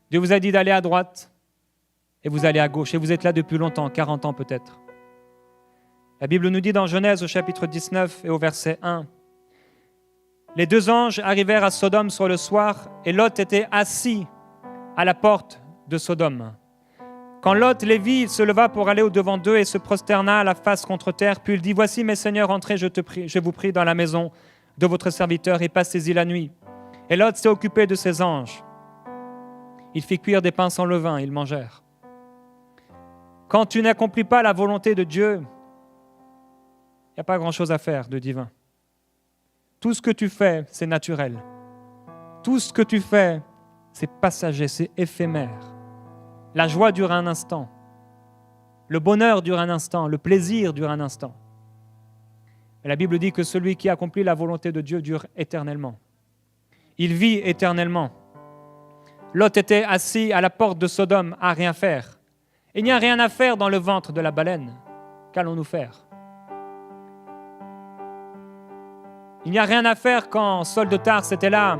Dieu vous a dit d'aller à droite et vous allez à gauche. Et vous êtes là depuis longtemps, 40 ans peut-être. La Bible nous dit dans Genèse au chapitre 19 et au verset 1, « Les deux anges arrivèrent à Sodome sur le soir et Lot était assis à la porte de Sodome. Quand Lot les vit, il se leva pour aller au-devant d'eux et se prosterna la face contre terre. Puis il dit, « Voici mes seigneurs, entrez, je vous prie, dans la maison de votre serviteur et passez-y la nuit. » Et Lot s'est occupé de ses anges. Il fit cuire des pains sans levain, ils mangèrent. Quand tu n'accomplis pas la volonté de Dieu, il n'y a pas grand-chose à faire de divin. Tout ce que tu fais, c'est naturel. Tout ce que tu fais, c'est passager, c'est éphémère. La joie dure un instant. Le bonheur dure un instant. Le plaisir dure un instant. Mais la Bible dit que celui qui accomplit la volonté de Dieu dure éternellement. Il vit éternellement. Lot était assis à la porte de Sodome à rien faire. Il n'y a rien à faire dans le ventre de la baleine. Qu'allons-nous faire? Il n'y a rien à faire quand Saul de Tarse était là,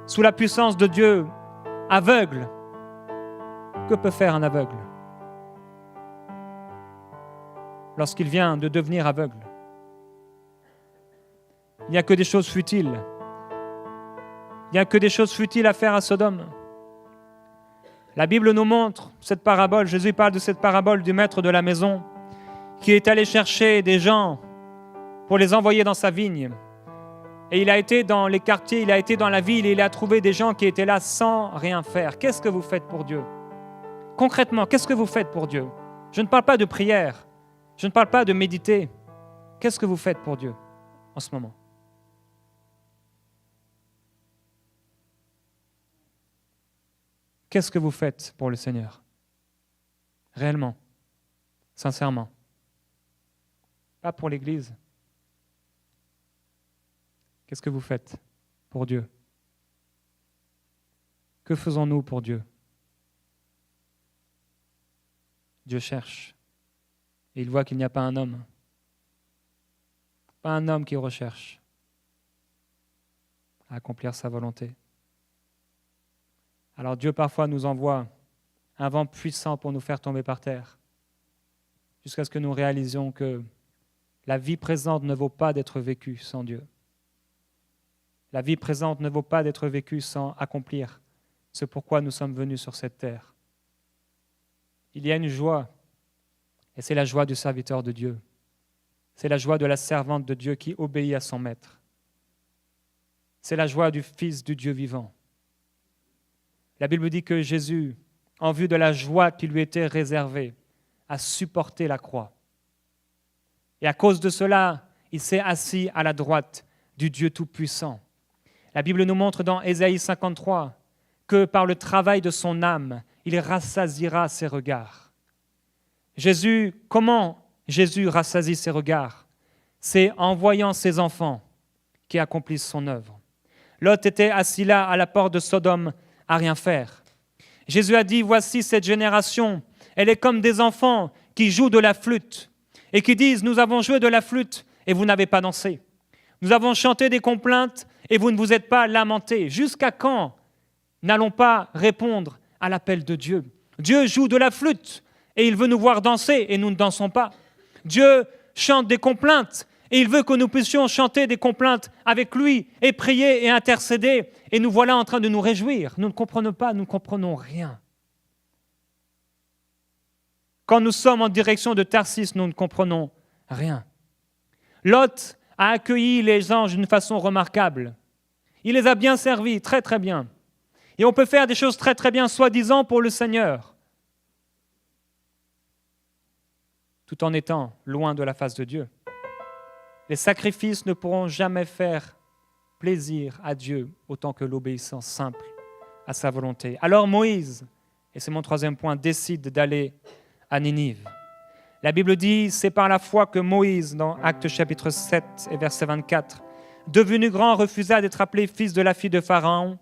sous la puissance de Dieu, aveugle. Que peut faire un aveugle lorsqu'il vient de devenir aveugle? Il n'y a que des choses futiles. Il n'y a que des choses futiles à faire à Sodome. La Bible nous montre cette parabole. Jésus parle de cette parabole du maître de la maison qui est allé chercher des gens pour les envoyer dans sa vigne. Et il a été dans les quartiers, il a été dans la ville et il a trouvé des gens qui étaient là sans rien faire. Qu'est-ce que vous faites pour Dieu? Concrètement, qu'est-ce que vous faites pour Dieu? Je ne parle pas de prière, je ne parle pas de méditer. Qu'est-ce que vous faites pour Dieu en ce moment? Qu'est-ce que vous faites pour le Seigneur? Réellement, sincèrement. Pas pour l'Église. Qu'est-ce que vous faites pour Dieu? Que faisons-nous pour Dieu? Dieu cherche et il voit qu'il n'y a pas un homme. Pas un homme qui recherche à accomplir sa volonté. Alors Dieu parfois nous envoie un vent puissant pour nous faire tomber par terre, jusqu'à ce que nous réalisions que la vie présente ne vaut pas d'être vécue sans Dieu. La vie présente ne vaut pas d'être vécue sans accomplir ce pourquoi nous sommes venus sur cette terre. Il y a une joie, et c'est la joie du serviteur de Dieu. C'est la joie de la servante de Dieu qui obéit à son maître. C'est la joie du Fils du Dieu vivant. La Bible dit que Jésus, en vue de la joie qui lui était réservée, a supporté la croix. Et à cause de cela, il s'est assis à la droite du Dieu Tout-Puissant. La Bible nous montre dans Ésaïe 53 que par le travail de son âme, il rassasiera ses regards. Comment Jésus rassasie ses regards? C'est en voyant ses enfants qui accomplissent son œuvre. Lot était assis là à la porte de Sodome à rien faire. Jésus a dit, voici cette génération, elle est comme des enfants qui jouent de la flûte et qui disent, nous avons joué de la flûte et vous n'avez pas dansé. Nous avons chanté des complaintes et vous ne vous êtes pas lamentés. Jusqu'à quand n'allons pas répondre à l'appel de Dieu? Dieu joue de la flûte et il veut nous voir danser et nous ne dansons pas. Dieu chante des complaintes et il veut que nous puissions chanter des complaintes avec lui et prier et intercéder. Et nous voilà en train de nous réjouir. Nous ne comprenons pas, nous ne comprenons rien. Quand nous sommes en direction de Tarsis, nous ne comprenons rien. Lot a accueilli les anges d'une façon remarquable. Il les a bien servis, très très bien. Et on peut faire des choses très très bien, soi-disant pour le Seigneur, tout en étant loin de la face de Dieu. Les sacrifices ne pourront jamais faire plaisir à Dieu autant que l'obéissance simple à sa volonté. Alors Moïse, et c'est mon troisième point, décide d'aller à Ninive. La Bible dit, c'est par la foi que Moïse, dans Actes chapitre 7 et verset 24, devenu grand, refusa d'être appelé fils de la fille de Pharaon,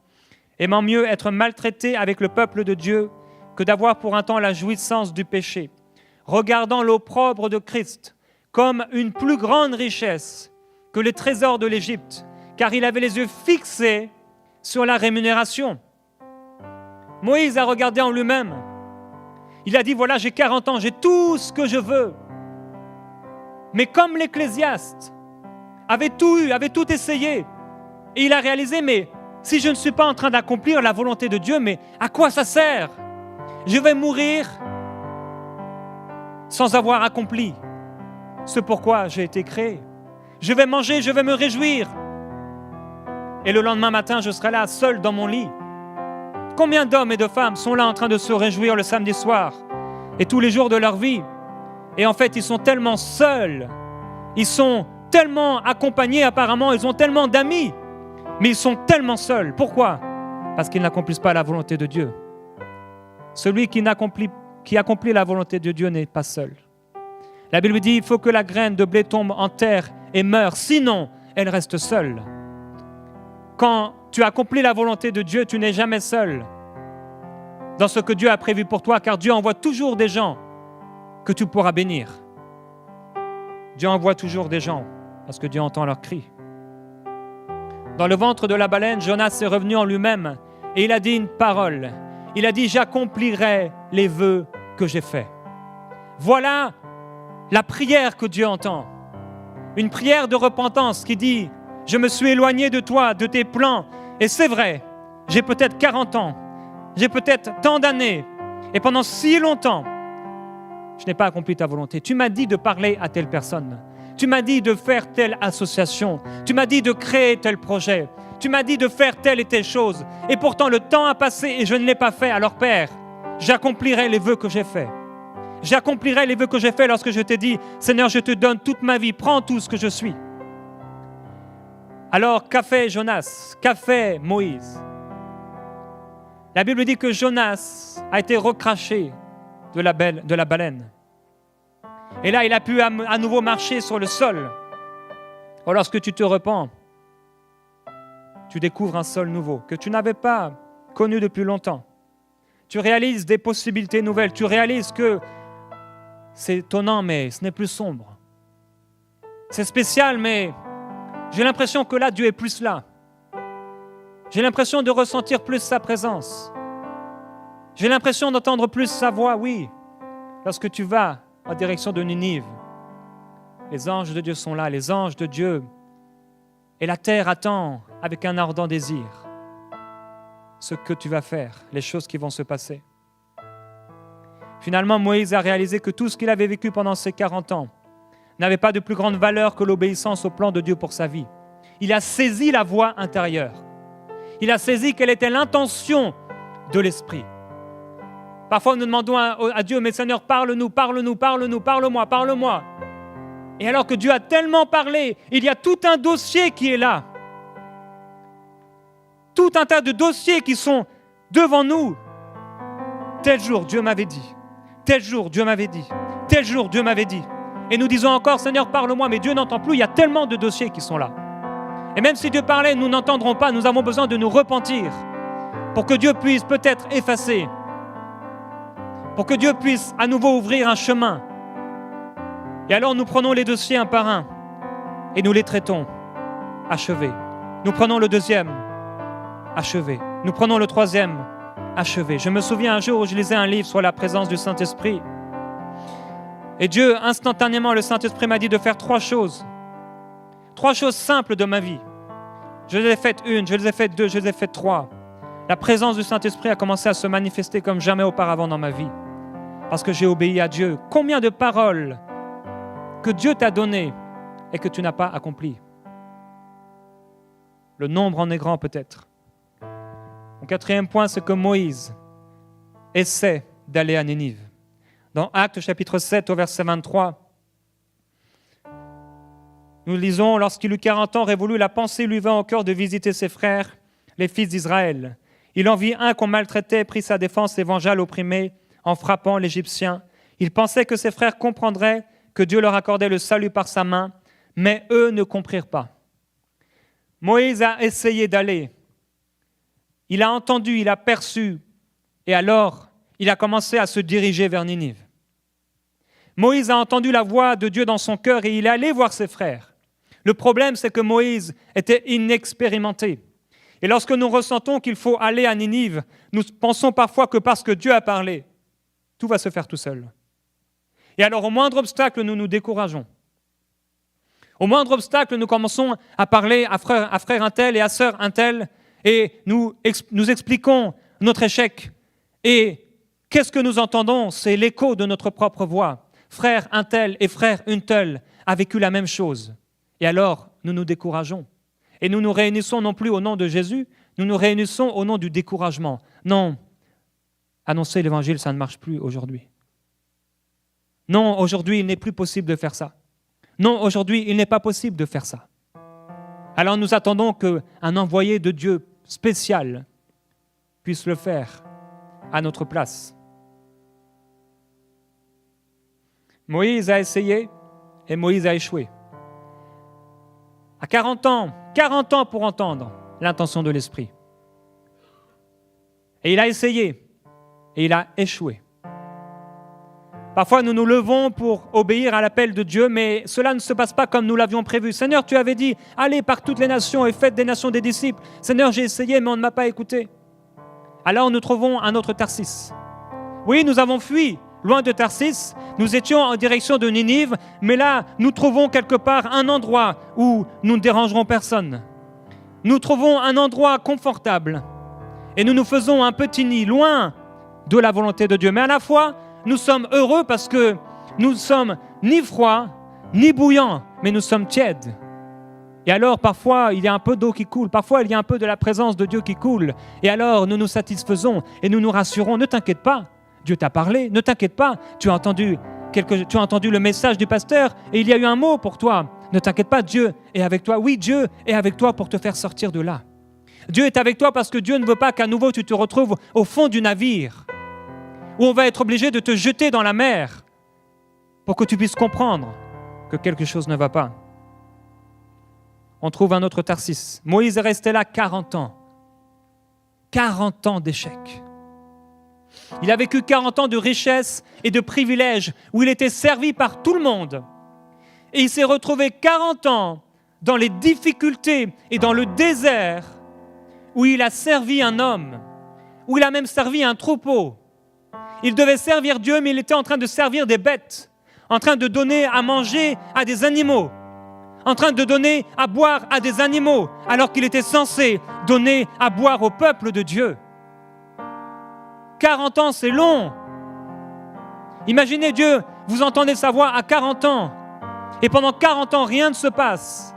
aimant mieux être maltraité avec le peuple de Dieu que d'avoir pour un temps la jouissance du péché, regardant l'opprobre de Christ comme une plus grande richesse que les trésors de l'Égypte, car il avait les yeux fixés sur la rémunération. Moïse a regardé en lui-même. Il a dit, voilà, j'ai 40 ans, j'ai tout ce que je veux. Mais comme l'Ecclésiaste avait tout eu, avait tout essayé, et il a réalisé, mais si je ne suis pas en train d'accomplir la volonté de Dieu, mais à quoi ça sert? Je vais mourir sans avoir accompli ce pourquoi j'ai été créé. Je vais manger, je vais me réjouir. Et le lendemain matin, je serai là, seul dans mon lit. Combien d'hommes et de femmes sont là en train de se réjouir le samedi soir et tous les jours de leur vie? Et en fait, ils sont tellement seuls, ils sont tellement accompagnés apparemment, ils ont tellement d'amis, mais ils sont tellement seuls. Pourquoi? Parce qu'ils n'accomplissent pas la volonté de Dieu. Celui qui accomplit la volonté de Dieu n'est pas seul. La Bible dit, il faut que la graine de blé tombe en terre et meure, sinon elle reste seule. Quand tu accomplis la volonté de Dieu, tu n'es jamais seul dans ce que Dieu a prévu pour toi, car Dieu envoie toujours des gens que tu pourras bénir. Dieu envoie toujours des gens parce que Dieu entend leurs cris. Dans le ventre de la baleine, Jonas est revenu en lui-même et il a dit une parole. Il a dit, j'accomplirai les vœux que j'ai faits. Voilà la prière que Dieu entend. Une prière de repentance qui dit, je me suis éloigné de toi, de tes plans. Et c'est vrai, j'ai peut-être 40 ans, j'ai peut-être tant d'années. Et pendant si longtemps, je n'ai pas accompli ta volonté. Tu m'as dit de parler à telle personne. Tu m'as dit de faire telle association. Tu m'as dit de créer tel projet. Tu m'as dit de faire telle et telle chose. Et pourtant, le temps a passé et je ne l'ai pas fait. Alors, Père, j'accomplirai les vœux que j'ai faits. J'accomplirai les vœux que j'ai faits lorsque je t'ai dit, Seigneur, je te donne toute ma vie. Prends tout ce que je suis. Alors, qu'a fait Jonas? Qu'a fait Moïse? La Bible dit que Jonas a été recraché de la baleine. Et là, il a pu à nouveau marcher sur le sol. Or, lorsque tu te repens, tu découvres un sol nouveau que tu n'avais pas connu depuis longtemps. Tu réalises des possibilités nouvelles. Tu réalises que c'est étonnant, mais ce n'est plus sombre. C'est spécial, mais j'ai l'impression que là, Dieu est plus là. J'ai l'impression de ressentir plus sa présence. J'ai l'impression d'entendre plus sa voix, oui. Lorsque tu vas en direction de Ninive, les anges de Dieu sont là, les anges de Dieu. Et la terre attend avec un ardent désir ce que tu vas faire, les choses qui vont se passer. Finalement, Moïse a réalisé que tout ce qu'il avait vécu pendant ces 40 ans n'avait pas de plus grande valeur que l'obéissance au plan de Dieu pour sa vie. Il a saisi la voix intérieure. Il a saisi quelle était l'intention de l'Esprit. Parfois, nous demandons à Dieu, mais Seigneur, parle-nous, parle-nous, parle-nous, parle-moi, parle-moi. Et alors que Dieu a tellement parlé, il y a tout un dossier qui est là. Tout un tas de dossiers qui sont devant nous. Tel jour, Dieu m'avait dit. Tel jour, Dieu m'avait dit. Tel jour, Dieu m'avait dit. Et nous disons encore, Seigneur, parle-moi, mais Dieu n'entend plus. Il y a tellement de dossiers qui sont là. Et même si Dieu parlait, nous n'entendrons pas. Nous avons besoin de nous repentir pour que Dieu puisse peut-être effacer, pour que Dieu puisse à nouveau ouvrir un chemin. Et alors nous prenons les dossiers un par un et nous les traitons. Achevé. Nous prenons le deuxième. Achevé. Nous prenons le troisième. Achevé. Je me souviens un jour où je lisais un livre sur la présence du Saint-Esprit. Et Dieu, instantanément, le Saint-Esprit m'a dit de faire 3 choses. 3 choses simples de ma vie. Je les ai faites 1, je les ai faites 2, je les ai faites 3. La présence du Saint-Esprit a commencé à se manifester comme jamais auparavant dans ma vie. Parce que j'ai obéi à Dieu. Combien de paroles que Dieu t'a données et que tu n'as pas accomplies? Le nombre en est grand peut-être. Mon 4e point, c'est que Moïse essaie d'aller à Ninive. Dans Actes chapitre 7 au verset 23, nous lisons « Lorsqu'il eut 40 ans révolu, la pensée lui vint au cœur de visiter ses frères, les fils d'Israël. Il en vit un qu'on maltraitait, prit sa défense et vengea l'opprimé en frappant l'Égyptien. Il pensait que ses frères comprendraient que Dieu leur accordait le salut par sa main, mais eux ne comprirent pas. » Moïse a essayé d'aller. Il a entendu, il a perçu, et alors il a commencé à se diriger vers Ninive. Moïse a entendu la voix de Dieu dans son cœur et il est allé voir ses frères. Le problème, c'est que Moïse était inexpérimenté. Et lorsque nous ressentons qu'il faut aller à Ninive, nous pensons parfois que parce que Dieu a parlé, tout va se faire tout seul. Et alors, au moindre obstacle, nous nous décourageons. Au moindre obstacle, nous commençons à parler à frère un tel et à sœur un tel, et nous expliquons notre échec. Et qu'est-ce que nous entendons? C'est l'écho de notre propre voix. Frère un tel et frère une telle a vécu la même chose. Et alors, nous nous décourageons. Et nous nous réunissons non plus au nom de Jésus, nous nous réunissons au nom du découragement. Non, annoncer l'évangile, ça ne marche plus aujourd'hui. Non, aujourd'hui, il n'est plus possible de faire ça. Non, aujourd'hui, il n'est pas possible de faire ça. Alors nous attendons qu'un envoyé de Dieu spécial puisse le faire à notre place. Moïse a essayé et Moïse a échoué. À 40 ans pour entendre l'intention de l'Esprit. Et il a essayé et il a échoué. Parfois, nous nous levons pour obéir à l'appel de Dieu, mais cela ne se passe pas comme nous l'avions prévu. Seigneur, tu avais dit, allez par toutes les nations et faites des nations des disciples. Seigneur, j'ai essayé, mais on ne m'a pas écouté. Alors, nous trouvons un autre Tarsis. Oui, nous avons fui loin de Tarsis. Nous étions en direction de Ninive, mais là, nous trouvons quelque part un endroit où nous ne dérangerons personne. Nous trouvons un endroit confortable et nous nous faisons un petit nid loin de la volonté de Dieu. Mais à la fois, nous sommes heureux parce que nous ne sommes ni froids, ni bouillants, mais nous sommes tièdes. Et alors, parfois, il y a un peu d'eau qui coule. Parfois, il y a un peu de la présence de Dieu qui coule. Et alors, nous nous satisfaisons et nous nous rassurons. Ne t'inquiète pas, Dieu t'a parlé. Ne t'inquiète pas, tu as entendu le message du pasteur et il y a eu un mot pour toi. Ne t'inquiète pas, Dieu est avec toi. Oui, Dieu est avec toi pour te faire sortir de là. Dieu est avec toi parce que Dieu ne veut pas qu'à nouveau tu te retrouves au fond du navire, où on va être obligé de te jeter dans la mer pour que tu puisses comprendre que quelque chose ne va pas. On trouve un autre Tarsis. Moïse est resté là 40 ans. 40 ans d'échec. Il a vécu 40 ans de richesse et de privilèges où il était servi par tout le monde. Et il s'est retrouvé 40 ans dans les difficultés et dans le désert où il a servi un homme, où il a même servi un troupeau. Il devait servir Dieu, mais il était en train de servir des bêtes, en train de donner à manger à des animaux, en train de donner à boire à des animaux, alors qu'il était censé donner à boire au peuple de Dieu. 40 ans, c'est long. Imaginez Dieu, vous entendez sa voix à 40 ans, et pendant 40 ans, rien ne se passe.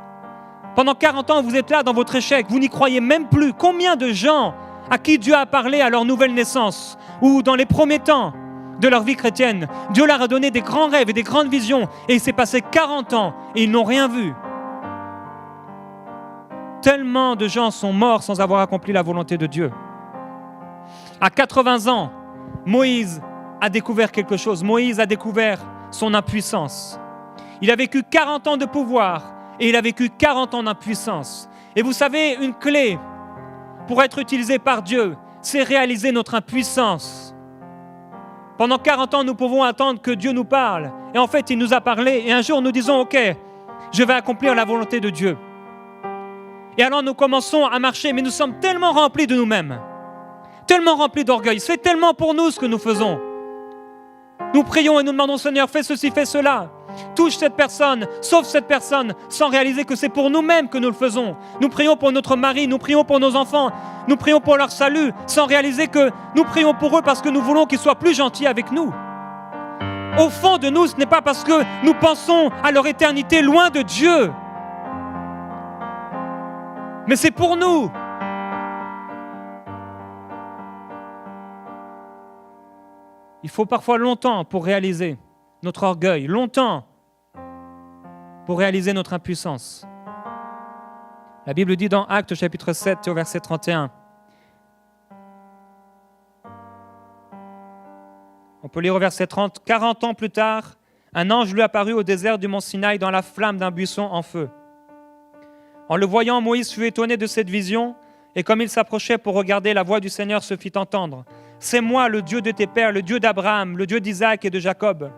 Pendant 40 ans, vous êtes là dans votre échec, vous n'y croyez même plus. Combien de gens à qui Dieu a parlé à leur nouvelle naissance, ou dans les premiers temps de leur vie chrétienne, Dieu leur a donné des grands rêves et des grandes visions, et il s'est passé 40 ans, et ils n'ont rien vu. Tellement de gens sont morts sans avoir accompli la volonté de Dieu. À 80 ans, Moïse a découvert quelque chose. Moïse a découvert son impuissance. Il a vécu 40 ans de pouvoir et il a vécu 40 ans d'impuissance. Et vous savez, une clé pour être utilisée par Dieu, c'est réaliser notre impuissance. Pendant 40 ans, nous pouvons attendre que Dieu nous parle. Et en fait, il nous a parlé. Et un jour, nous disons, OK, je vais accomplir la volonté de Dieu. Et alors, nous commençons à marcher, mais nous sommes tellement remplis de nous-mêmes, tellement remplis d'orgueil. C'est tellement pour nous ce que nous faisons. Nous prions et nous demandons, Seigneur, fais ceci, fais cela. Touche cette personne, sauve cette personne, sans réaliser que c'est pour nous-mêmes que nous le faisons. Nous prions pour notre mari, nous prions pour nos enfants, nous prions pour leur salut, sans réaliser que nous prions pour eux parce que nous voulons qu'ils soient plus gentils avec nous. Au fond de nous, ce n'est pas parce que nous pensons à leur éternité loin de Dieu, mais c'est pour nous. Il faut parfois longtemps pour réaliser notre orgueil, longtemps pour réaliser notre impuissance. La Bible dit dans Actes chapitre 7 au verset 31. On peut lire au verset 30. 40 ans plus tard, un ange lui apparut au désert du mont Sinaï dans la flamme d'un buisson en feu. En le voyant, Moïse fut étonné de cette vision, et comme il s'approchait pour regarder, la voix du Seigneur se fit entendre. « C'est moi, le Dieu de tes pères, le Dieu d'Abraham, le Dieu d'Isaac et de Jacob. »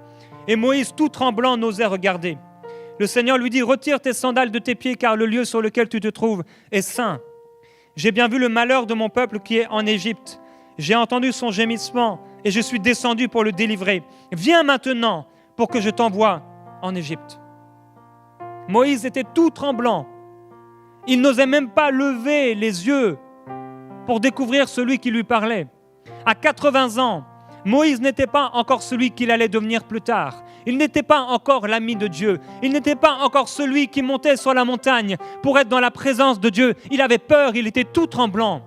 Et Moïse, tout tremblant, n'osait regarder. Le Seigneur lui dit, « Retire tes sandales de tes pieds, car le lieu sur lequel tu te trouves est saint. J'ai bien vu le malheur de mon peuple qui est en Égypte. J'ai entendu son gémissement, et je suis descendu pour le délivrer. Viens maintenant pour que je t'envoie en Égypte. » Moïse était tout tremblant. Il n'osait même pas lever les yeux pour découvrir celui qui lui parlait. À 80 ans, Moïse n'était pas encore celui qu'il allait devenir plus tard. Il n'était pas encore l'ami de Dieu. Il n'était pas encore celui qui montait sur la montagne pour être dans la présence de Dieu. Il avait peur, il était tout tremblant.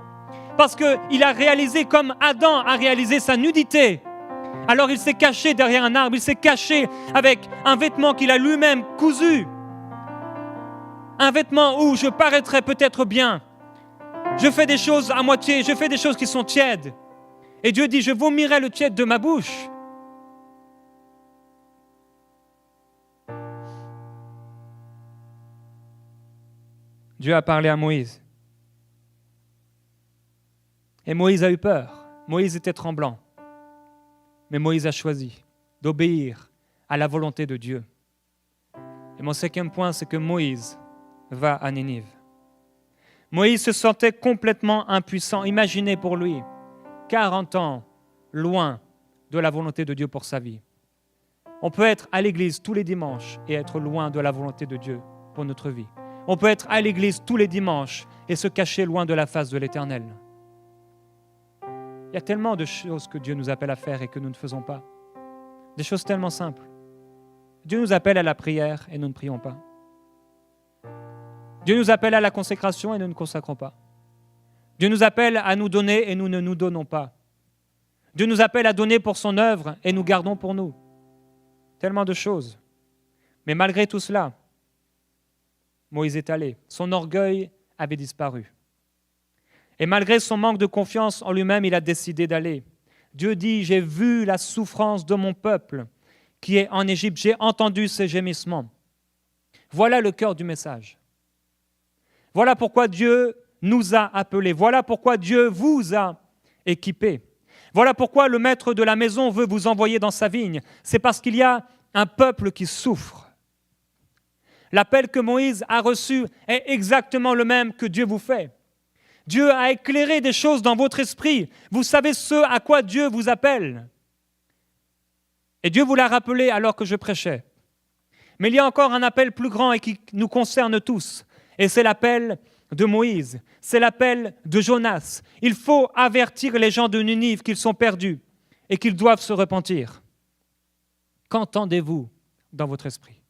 Parce qu'il a réalisé comme Adam a réalisé sa nudité. Alors il s'est caché derrière un arbre, il s'est caché avec un vêtement qu'il a lui-même cousu. Un vêtement où je paraîtrais peut-être bien. Je fais des choses à moitié, je fais des choses qui sont tièdes. Et Dieu dit, je vomirai le tiède de ma bouche. Dieu a parlé à Moïse. Et Moïse a eu peur. Moïse était tremblant. Mais Moïse a choisi d'obéir à la volonté de Dieu. Et mon cinquième point, c'est que Moïse va à Ninive. Moïse se sentait complètement impuissant. Imaginez pour lui, 40 ans loin de la volonté de Dieu pour sa vie. On peut être à l'église tous les dimanches et être loin de la volonté de Dieu pour notre vie. On peut être à l'église tous les dimanches et se cacher loin de la face de l'Éternel. Il y a tellement de choses que Dieu nous appelle à faire et que nous ne faisons pas. Des choses tellement simples. Dieu nous appelle à la prière et nous ne prions pas. Dieu nous appelle à la consécration et nous ne consacrons pas. Dieu nous appelle à nous donner et nous ne nous donnons pas. Dieu nous appelle à donner pour son œuvre et nous gardons pour nous. Tellement de choses. Mais malgré tout cela, Moïse est allé. Son orgueil avait disparu. Et malgré son manque de confiance en lui-même, il a décidé d'aller. Dieu dit, j'ai vu la souffrance de mon peuple qui est en Égypte. J'ai entendu ses gémissements. Voilà le cœur du message. Voilà pourquoi Dieu nous a appelés. Voilà pourquoi Dieu vous a équipés. Voilà pourquoi le maître de la maison veut vous envoyer dans sa vigne. C'est parce qu'il y a un peuple qui souffre. L'appel que Moïse a reçu est exactement le même que Dieu vous fait. Dieu a éclairé des choses dans votre esprit. Vous savez ce à quoi Dieu vous appelle. Et Dieu vous l'a rappelé alors que je prêchais. Mais il y a encore un appel plus grand et qui nous concerne tous. Et c'est l'appel de Moïse, c'est l'appel de Jonas. Il faut avertir les gens de Ninive qu'ils sont perdus et qu'ils doivent se repentir. Qu'entendez-vous dans votre esprit?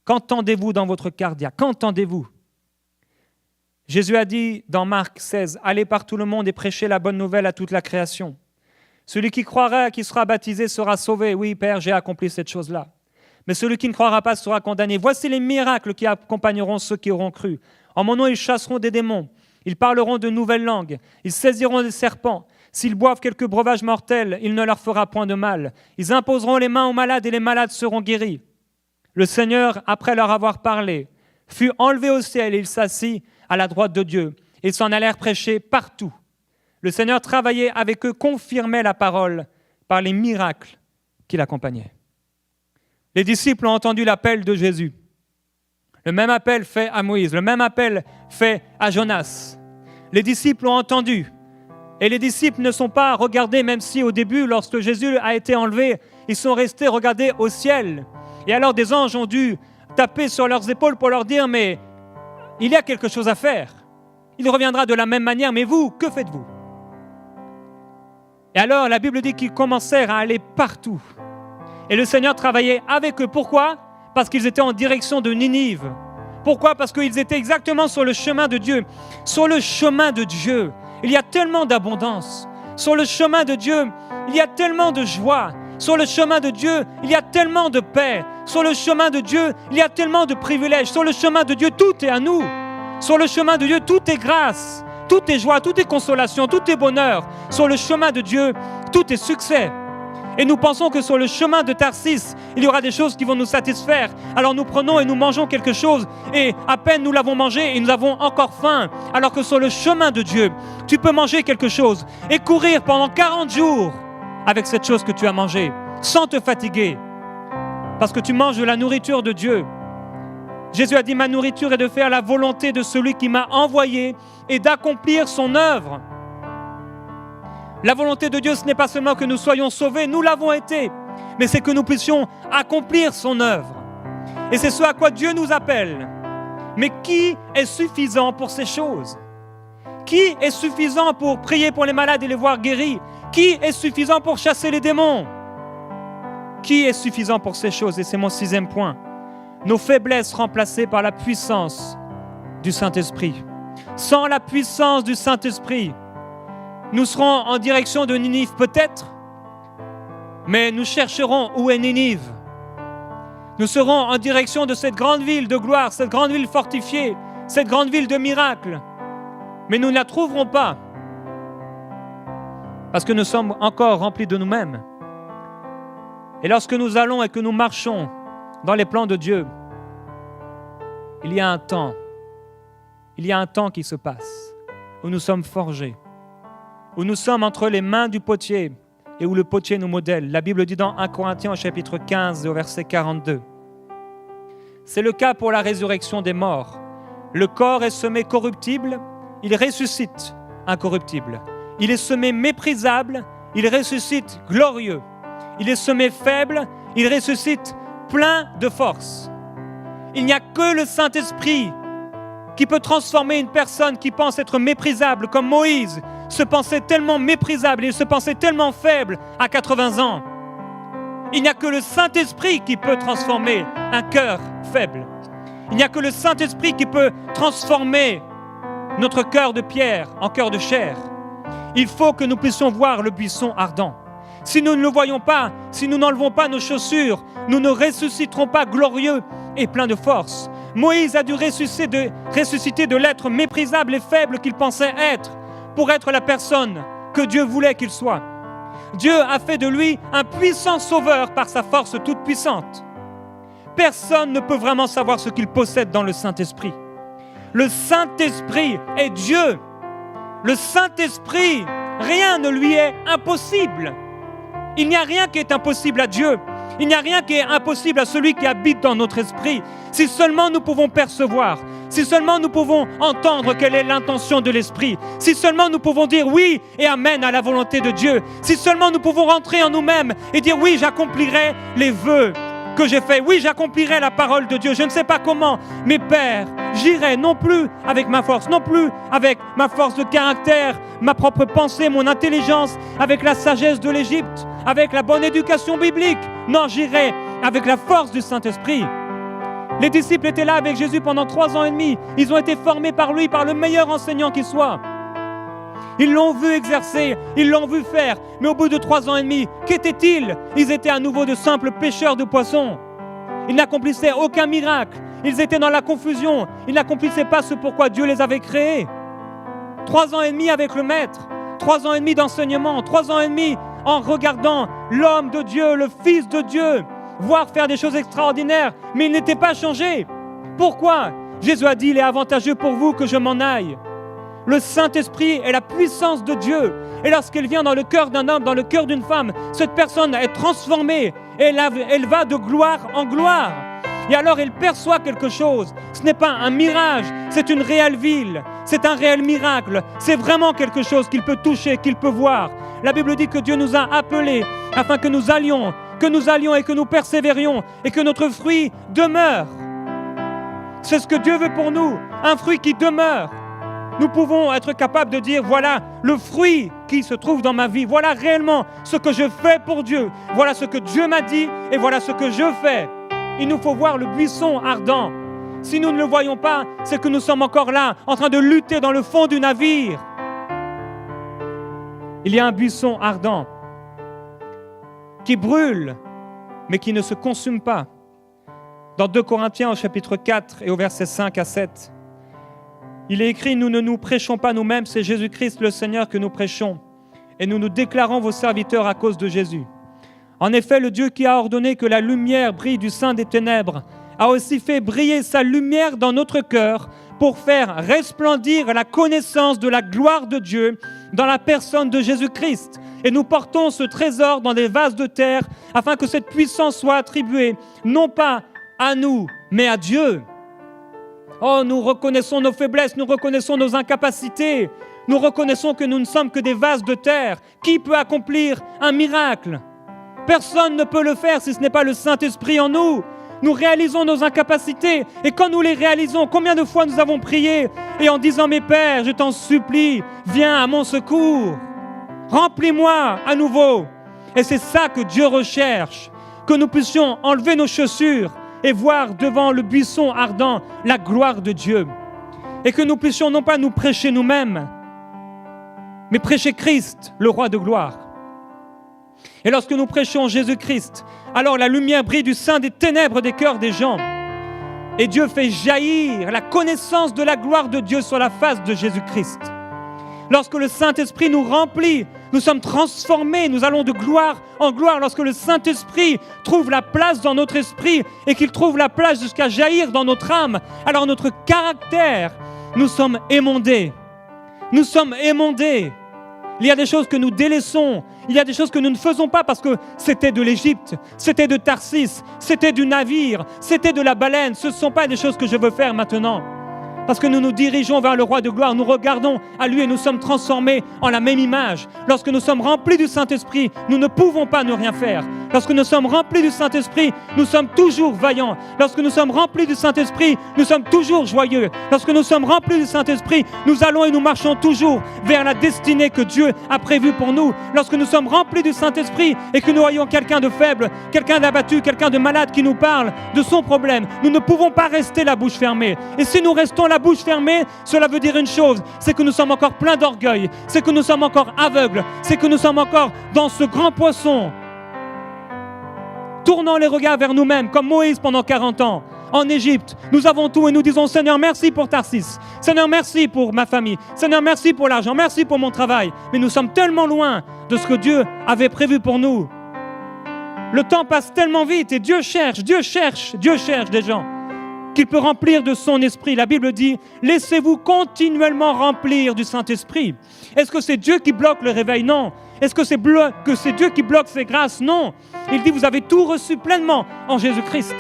Qu'entendez-vous dans votre cardiaque? Qu'entendez-vous? Jésus a dit dans Marc 16, « Allez par tout le monde et prêchez la bonne nouvelle à toute la création. Celui qui croira, qui sera baptisé, sera sauvé. Oui, Père, j'ai accompli cette chose-là. Mais celui qui ne croira pas sera condamné. Voici les miracles qui accompagneront ceux qui auront cru. En mon nom, ils chasseront des démons. Ils parleront de nouvelles langues. Ils saisiront des serpents. S'ils boivent quelques breuvages mortels, il ne leur fera point de mal. Ils imposeront les mains aux malades et les malades seront guéris. » Le Seigneur, après leur avoir parlé, fut enlevé au ciel et il s'assit à la droite de Dieu. Ils s'en allèrent prêcher partout. Le Seigneur travaillait avec eux, confirmait la parole par les miracles qui l'accompagnaient. Les disciples ont entendu l'appel de Jésus. Le même appel fait à Moïse, le même appel fait à Jonas. Les disciples ont entendu. Et les disciples ne sont pas regardés, même si au début, lorsque Jésus a été enlevé, ils sont restés regardés au ciel. Et alors des anges ont dû taper sur leurs épaules pour leur dire « Mais il y a quelque chose à faire. Il reviendra de la même manière, mais vous, que faites-vous » Et alors la Bible dit qu'ils commencèrent à aller partout. Et le Seigneur travaillait avec eux. Pourquoi? Parce qu'ils étaient en direction de Ninive. Pourquoi? Parce qu'ils étaient exactement sur le chemin de Dieu. Sur le chemin de Dieu, il y a tellement d'abondance. Sur le chemin de Dieu, il y a tellement de joie. Sur le chemin de Dieu, il y a tellement de paix. Sur le chemin de Dieu, il y a tellement de privilèges. Sur le chemin de Dieu, tout est à nous. Sur le chemin de Dieu, tout est grâce. Tout est joie, tout est consolation, tout est bonheur. Sur le chemin de Dieu, tout est succès. Et nous pensons que sur le chemin de Tarsis, il y aura des choses qui vont nous satisfaire. Alors nous prenons et nous mangeons quelque chose et à peine nous l'avons mangé et nous avons encore faim. Alors que sur le chemin de Dieu, tu peux manger quelque chose et courir pendant 40 jours avec cette chose que tu as mangée, sans te fatiguer. Parce que tu manges de la nourriture de Dieu. Jésus a dit, ma nourriture est de faire la volonté de celui qui m'a envoyé et d'accomplir son œuvre. La volonté de Dieu, ce n'est pas seulement que nous soyons sauvés, nous l'avons été, mais c'est que nous puissions accomplir son œuvre. Et c'est ce à quoi Dieu nous appelle. Mais qui est suffisant pour ces choses? Qui est suffisant pour prier pour les malades et les voir guéris? Qui est suffisant pour chasser les démons? Qui est suffisant pour ces choses? Et c'est mon 6e point. Nos faiblesses remplacées par la puissance du Saint-Esprit. Sans la puissance du Saint-Esprit, nous serons en direction de Ninive peut-être, mais nous chercherons où est Ninive. Nous serons en direction de cette grande ville de gloire, cette grande ville fortifiée, cette grande ville de miracles, mais nous ne la trouverons pas parce que nous sommes encore remplis de nous-mêmes. Et lorsque nous allons et que nous marchons dans les plans de Dieu, il y a un temps qui se passe où nous sommes forgés, où nous sommes entre les mains du potier et où le potier nous modèle. La Bible dit dans 1 Corinthiens au chapitre 15 au verset 42. C'est le cas pour la résurrection des morts. Le corps est semé corruptible, il ressuscite incorruptible. Il est semé méprisable, il ressuscite glorieux. Il est semé faible, il ressuscite plein de force. Il n'y a que le Saint-Esprit qui peut transformer une personne qui pense être méprisable, comme Moïse se pensait tellement méprisable, il se pensait tellement faible à 80 ans. Il n'y a que le Saint-Esprit qui peut transformer un cœur faible. Il n'y a que le Saint-Esprit qui peut transformer notre cœur de pierre en cœur de chair. Il faut que nous puissions voir le buisson ardent. Si nous ne le voyons pas, si nous n'enlevons pas nos chaussures, nous ne ressusciterons pas glorieux et plein de force. Moïse a dû ressusciter de l'être méprisable et faible qu'il pensait être pour être la personne que Dieu voulait qu'il soit. Dieu a fait de lui un puissant sauveur par sa force toute puissante. Personne ne peut vraiment savoir ce qu'il possède dans le Saint-Esprit. Le Saint-Esprit est Dieu. Le Saint-Esprit, rien ne lui est impossible. Il n'y a rien qui est impossible à Dieu. Il n'y a rien qui est impossible à celui qui habite dans notre esprit. Si seulement nous pouvons percevoir, si seulement nous pouvons entendre quelle est l'intention de l'Esprit, si seulement nous pouvons dire oui et amen à la volonté de Dieu, si seulement nous pouvons rentrer en nous-mêmes et dire oui, j'accomplirai les vœux que j'ai faits, oui, j'accomplirai la parole de Dieu, je ne sais pas comment, mais Père, j'irai non plus avec ma force, non plus avec ma force de caractère, ma propre pensée, mon intelligence, avec la sagesse de l'Égypte, avec la bonne éducation biblique. Non, j'irai avec la force du Saint-Esprit. Les disciples étaient là avec Jésus pendant 3 ans et demi. Ils ont été formés par lui, par le meilleur enseignant qui soit. Ils l'ont vu exercer, ils l'ont vu faire. Mais au bout de 3 ans et demi, qu'étaient-ils? Ils étaient à nouveau de simples pêcheurs de poissons. Ils n'accomplissaient aucun miracle. Ils étaient dans la confusion. Ils n'accomplissaient pas ce pourquoi Dieu les avait créés. 3 ans et demi avec le Maître. 3 ans et demi d'enseignement. 3 ans et demi en regardant l'homme de Dieu, le Fils de Dieu, voir faire des choses extraordinaires. Mais ils n'étaient pas changés. Pourquoi? Jésus a dit, il est avantageux pour vous que je m'en aille. Le Saint-Esprit est la puissance de Dieu. Et lorsqu'elle vient dans le cœur d'un homme, dans le cœur d'une femme, cette personne est transformée. Et elle va de gloire en gloire. Et alors elle perçoit quelque chose. Ce n'est pas un mirage, c'est une réelle ville. C'est un réel miracle. C'est vraiment quelque chose qu'il peut toucher, qu'il peut voir. La Bible dit que Dieu nous a appelés afin que nous allions et que nous persévérions et que notre fruit demeure. C'est ce que Dieu veut pour nous, un fruit qui demeure. Nous pouvons être capables de dire, voilà le fruit qui se trouve dans ma vie, voilà réellement ce que je fais pour Dieu, voilà ce que Dieu m'a dit et voilà ce que je fais. Il nous faut voir le buisson ardent. Si nous ne le voyons pas, c'est que nous sommes encore là, en train de lutter dans le fond du navire. Il y a un buisson ardent qui brûle, mais qui ne se consume pas. Dans 2 Corinthiens au chapitre 4 et au verset 5 à 7, il est écrit, nous ne nous prêchons pas nous-mêmes, c'est Jésus-Christ le Seigneur que nous prêchons, et nous nous déclarons vos serviteurs à cause de Jésus. En effet, le Dieu qui a ordonné que la lumière brille du sein des ténèbres a aussi fait briller sa lumière dans notre cœur pour faire resplendir la connaissance de la gloire de Dieu dans la personne de Jésus-Christ. Et nous portons ce trésor dans des vases de terre afin que cette puissance soit attribuée non pas à nous, mais à Dieu. Oh, nous reconnaissons nos faiblesses, nous reconnaissons nos incapacités, nous reconnaissons que nous ne sommes que des vases de terre. Qui peut accomplir un miracle? Personne ne peut le faire si ce n'est pas le Saint-Esprit en nous. Nous réalisons nos incapacités et quand nous les réalisons, combien de fois nous avons prié et en disant, mes pères, je t'en supplie, viens à mon secours, remplis-moi à nouveau. Et c'est ça que Dieu recherche, que nous puissions enlever nos chaussures et voir devant le buisson ardent la gloire de Dieu. Et que nous puissions non pas nous prêcher nous-mêmes, mais prêcher Christ, le roi de gloire. Et lorsque nous prêchons Jésus-Christ, alors la lumière brille du sein des ténèbres des cœurs des gens. Et Dieu fait jaillir la connaissance de la gloire de Dieu sur la face de Jésus-Christ. Lorsque le Saint-Esprit nous remplit, nous sommes transformés, nous allons de gloire en gloire. Lorsque le Saint-Esprit trouve la place dans notre esprit et qu'il trouve la place jusqu'à jaillir dans notre âme, alors notre caractère, nous sommes émondés. Nous sommes émondés. Il y a des choses que nous délaissons, il y a des choses que nous ne faisons pas parce que c'était de l'Égypte, c'était de Tarsis, c'était du navire, c'était de la baleine. Ce ne sont pas des choses que je veux faire maintenant. Parce que nous nous dirigeons vers le roi de gloire, nous regardons à lui et nous sommes transformés en la même image. Lorsque nous sommes remplis du Saint-Esprit, nous ne pouvons pas ne rien faire. Lorsque nous sommes remplis du Saint-Esprit, nous sommes toujours vaillants. Lorsque nous sommes remplis du Saint-Esprit, nous sommes toujours joyeux. Lorsque nous sommes remplis du Saint-Esprit, nous allons et nous marchons toujours vers la destinée que Dieu a prévue pour nous. Lorsque nous sommes remplis du Saint-Esprit et que nous voyons quelqu'un de faible, quelqu'un d'abattu, quelqu'un de malade qui nous parle de son problème, nous ne pouvons pas rester la bouche fermée. Et si nous restons la bouche fermée, cela veut dire une chose, c'est que nous sommes encore pleins d'orgueil, c'est que nous sommes encore aveugles, c'est que nous sommes encore dans ce grand poisson, tournant les regards vers nous-mêmes, comme Moïse pendant 40 ans. En Égypte, nous avons tout et nous disons, Seigneur, merci pour Tarsis. Seigneur, merci pour ma famille. Seigneur, merci pour l'argent. Merci pour mon travail. Mais nous sommes tellement loin de ce que Dieu avait prévu pour nous. Le temps passe tellement vite et Dieu cherche des gens qu'il peut remplir de son esprit. La Bible dit, laissez-vous continuellement remplir du Saint-Esprit. Est-ce que c'est Dieu qui bloque le réveil? Non. Est-ce que c'est Dieu qui bloque ses grâces? Non. Il dit, vous avez tout reçu pleinement en Jésus-Christ.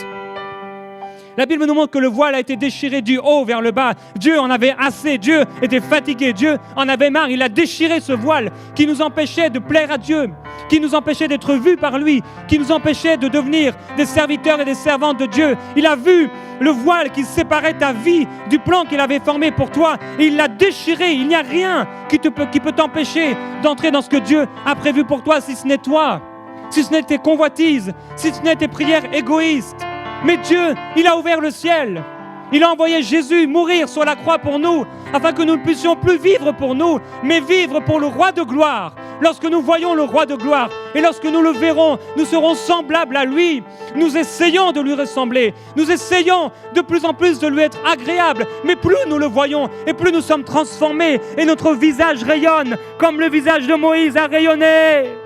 La Bible nous montre que le voile a été déchiré du haut vers le bas. Dieu en avait assez, Dieu était fatigué, Dieu en avait marre. Il a déchiré ce voile qui nous empêchait de plaire à Dieu, qui nous empêchait d'être vus par lui, qui nous empêchait de devenir des serviteurs et des servantes de Dieu. Il a vu le voile qui séparait ta vie du plan qu'il avait formé pour toi et il l'a déchiré. Il n'y a rien qui peut t'empêcher d'entrer dans ce que Dieu a prévu pour toi, si ce n'est toi, si ce n'est tes convoitises, si ce n'est tes prières égoïstes. Mais Dieu, il a ouvert le ciel. Il a envoyé Jésus mourir sur la croix pour nous, afin que nous ne puissions plus vivre pour nous, mais vivre pour le roi de gloire. Lorsque nous voyons le roi de gloire, et lorsque nous le verrons, nous serons semblables à lui. Nous essayons de lui ressembler, nous essayons de plus en plus de lui être agréable, mais plus nous le voyons, et plus nous sommes transformés, et notre visage rayonne, comme le visage de Moïse a rayonné.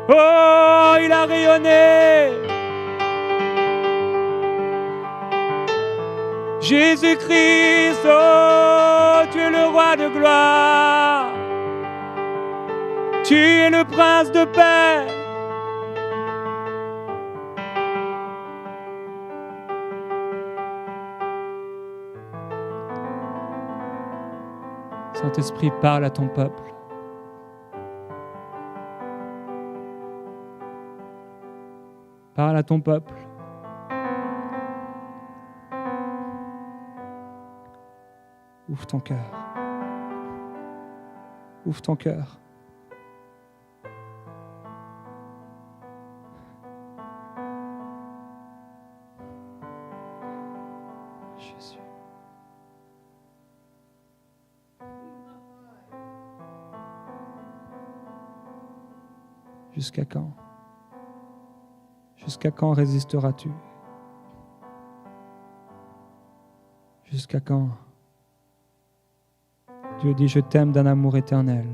Oh, il a rayonné. Jésus-Christ, oh, tu es le roi de gloire. Tu es le prince de paix. Saint-Esprit, parle à ton peuple. Parle à ton peuple. Ouvre ton cœur. Ouvre ton cœur. Jésus. Jusqu'à quand? Jusqu'à quand résisteras-tu? Jusqu'à quand? Dieu dit, je t'aime d'un amour éternel.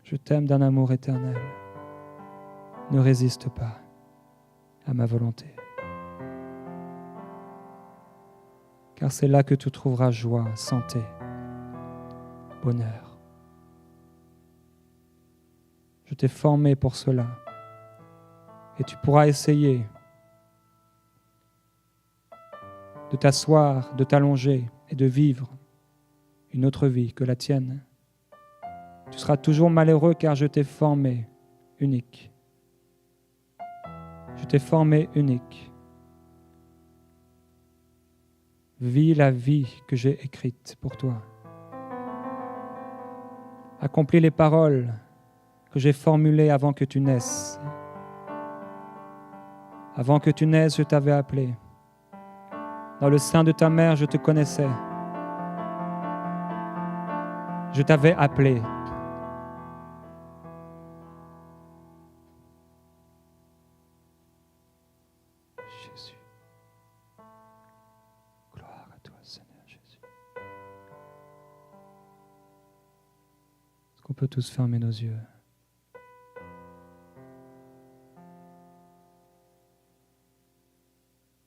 Je t'aime d'un amour éternel. Ne résiste pas à ma volonté. Car c'est là que tu trouveras joie, santé, bonheur. Je t'ai formé pour cela. Et tu pourras essayer de t'asseoir, de t'allonger et de vivre une autre vie que la tienne. Tu seras toujours malheureux car je t'ai formé unique. Je t'ai formé unique. Vis la vie que j'ai écrite pour toi. Accomplis les paroles que j'ai formulées avant que tu naisses. Avant que tu naisses, je t'avais appelé. Dans le sein de ta mère, je te connaissais. Je t'avais appelé. Jésus. Gloire à toi, Seigneur Jésus. Est-ce qu'on peut tous fermer nos yeux?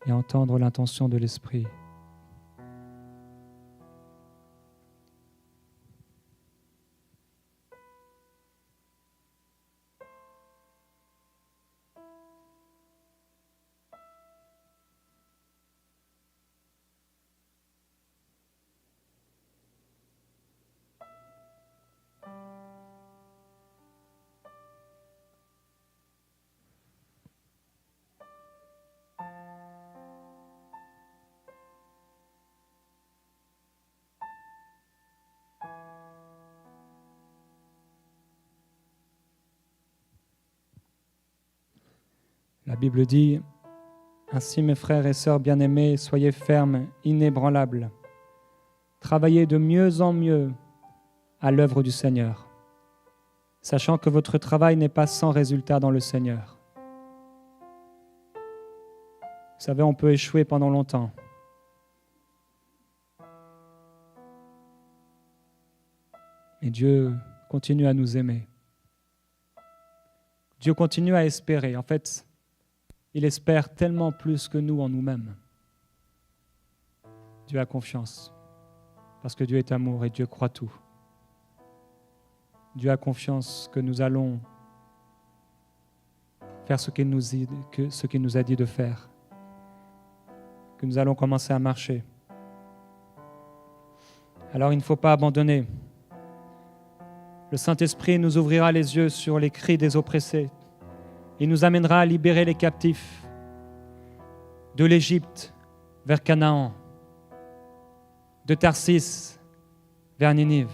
Et entendre l'intention de l'Esprit. La Bible dit, « Ainsi mes frères et sœurs bien-aimés, soyez fermes, inébranlables. Travaillez de mieux en mieux à l'œuvre du Seigneur, sachant que votre travail n'est pas sans résultat dans le Seigneur. » Vous savez, on peut échouer pendant longtemps. Et Dieu continue à nous aimer. Dieu continue à espérer. En fait, il espère tellement plus que nous en nous-mêmes. Dieu a confiance, parce que Dieu est amour et Dieu croit tout. Dieu a confiance que nous allons faire ce qu'il nous a dit de faire. que nous allons commencer à marcher. Alors il ne faut pas abandonner. Le Saint-Esprit nous ouvrira les yeux sur les cris des oppressés. Il nous amènera à libérer les captifs de l'Égypte vers Canaan, de Tarsis vers Ninive,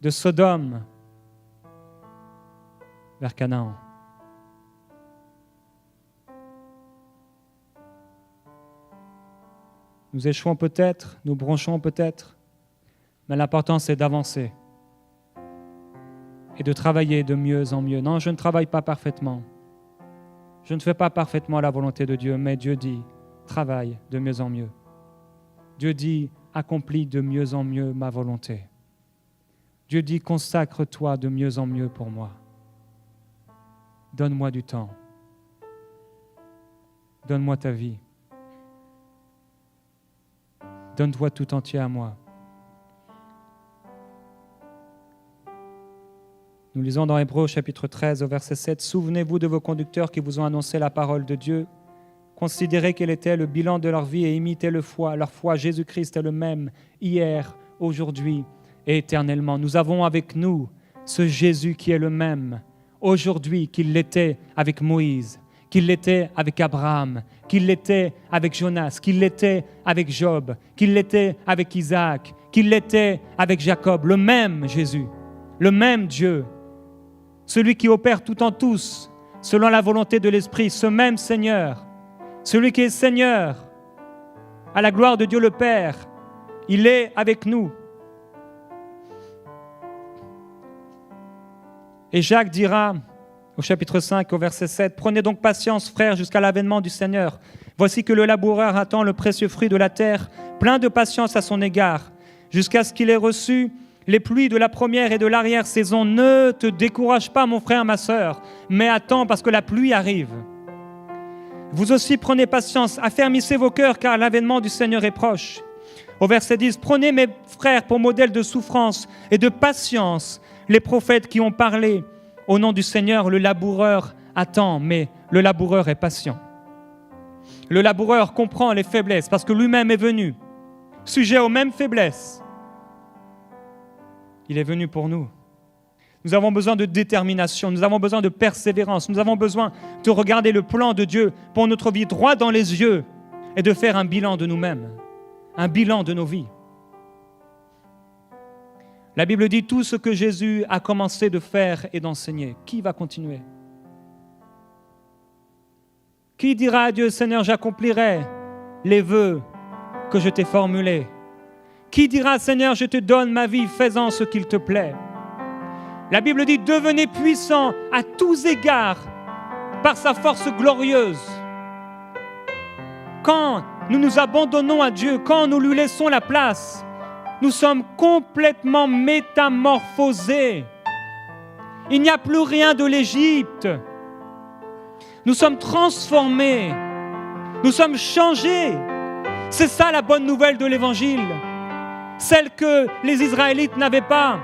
de Sodome vers Canaan. Nous échouons peut-être, nous bronchons peut-être, mais l'important c'est d'avancer et de travailler de mieux en mieux. Non, je ne travaille pas parfaitement. Je ne fais pas parfaitement la volonté de Dieu, mais Dieu dit, travaille de mieux en mieux. Dieu dit, accomplis de mieux en mieux ma volonté. Dieu dit, consacre-toi de mieux en mieux pour moi. Donne-moi du temps. Donne-moi ta vie. Donne-toi tout entier à moi. Nous lisons dans Hébreux chapitre 13 au verset 7, « Souvenez-vous de vos conducteurs qui vous ont annoncé la parole de Dieu. Considérez quel était le bilan de leur vie et imitez leur foi. Jésus-Christ est le même hier, aujourd'hui et éternellement. » Nous avons avec nous ce Jésus qui est le même aujourd'hui qu'il l'était avec Moïse, qu'il l'était avec Abraham, qu'il l'était avec Jonas, qu'il l'était avec Job, qu'il l'était avec Isaac, qu'il l'était avec Jacob. Le même Jésus, le même Dieu, celui qui opère tout en tous, selon la volonté de l'Esprit, ce même Seigneur, celui qui est Seigneur, à la gloire de Dieu le Père, il est avec nous. Et Jacques dira, au chapitre 5, au verset 7, « Prenez donc patience, frères, jusqu'à l'avènement du Seigneur. Voici que le laboureur attend le précieux fruit de la terre, plein de patience à son égard, jusqu'à ce qu'il ait reçu les pluies de la première et de l'arrière-saison. Ne te décourage pas, mon frère, ma sœur, mais attends parce que la pluie arrive. Vous aussi prenez patience, affermissez vos cœurs, car l'avènement du Seigneur est proche. » Au verset 10, « Prenez, mes frères, pour modèle de souffrance et de patience les prophètes qui ont parlé. Au nom du Seigneur, le laboureur attend, mais le laboureur est patient. » Le laboureur comprend les faiblesses parce que lui-même est venu, sujet aux mêmes faiblesses. Il est venu pour nous. Nous avons besoin de détermination, nous avons besoin de persévérance, nous avons besoin de regarder le plan de Dieu pour notre vie droit dans les yeux et de faire un bilan de nous-mêmes, un bilan de nos vies. La Bible dit tout ce que Jésus a commencé de faire et d'enseigner. Qui va continuer? Qui dira à Dieu, Seigneur, j'accomplirai les vœux que je t'ai formulés? Qui dira, Seigneur, je te donne ma vie, fais-en ce qu'il te plaît? La Bible dit, devenez puissants à tous égards par sa force glorieuse. Quand nous nous abandonnons à Dieu, quand nous lui laissons la place, nous sommes complètement métamorphosés. Il n'y a plus rien de l'Égypte. Nous sommes transformés. Nous sommes changés. C'est ça la bonne nouvelle de l'Évangile. Celle que les Israélites n'avaient pas.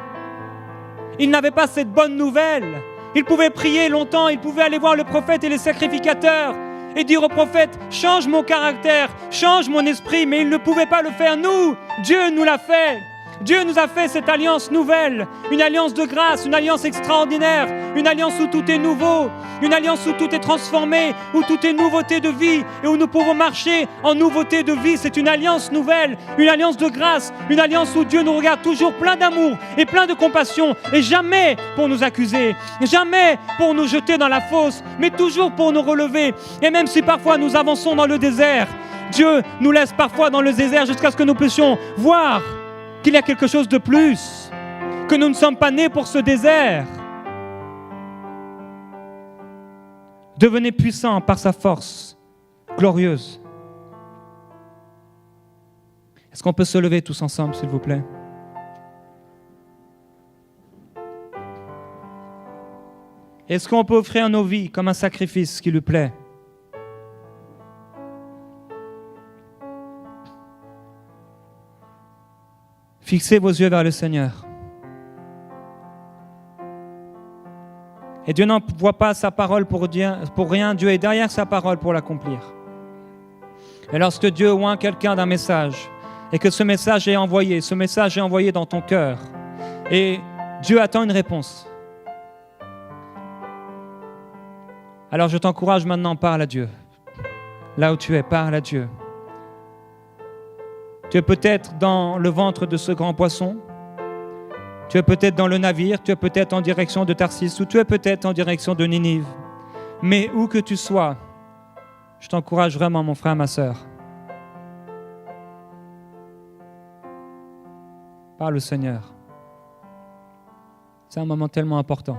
Ils n'avaient pas cette bonne nouvelle. Ils pouvaient prier longtemps, ils pouvaient aller voir le prophète et les sacrificateurs et dire au prophète, change mon caractère, change mon esprit, mais ils ne pouvaient pas le faire. Nous, Dieu nous l'a fait. Dieu nous a fait cette alliance nouvelle, une alliance de grâce, une alliance extraordinaire, une alliance où tout est nouveau, une alliance où tout est transformé, où tout est nouveauté de vie et où nous pouvons marcher en nouveauté de vie. C'est une alliance nouvelle, une alliance de grâce, une alliance où Dieu nous regarde toujours plein d'amour et plein de compassion et jamais pour nous accuser, jamais pour nous jeter dans la fosse, mais toujours pour nous relever. Et même si parfois nous avançons dans le désert, Dieu nous laisse parfois dans le désert jusqu'à ce que nous puissions voir qu'il y a quelque chose de plus, que nous ne sommes pas nés pour ce désert. Devenez puissants par sa force glorieuse. Est-ce qu'on peut se lever tous ensemble, s'il vous plaît? Est-ce qu'on peut offrir nos vies comme un sacrifice qui lui plaît? Fixez vos yeux vers le Seigneur. Et Dieu n'envoie pas sa parole pour rien. Dieu est derrière sa parole pour l'accomplir. Et lorsque Dieu oint quelqu'un d'un message, et que ce message est envoyé dans ton cœur, et Dieu attend une réponse. Alors je t'encourage maintenant, parle à Dieu. Là où tu es, parle à Dieu. Tu es peut-être dans le ventre de ce grand poisson, tu es peut-être dans le navire, tu es peut-être en direction de Tarsis, ou tu es peut-être en direction de Ninive. Mais où que tu sois, je t'encourage vraiment, mon frère, ma sœur. Parle au Seigneur. C'est un moment tellement important.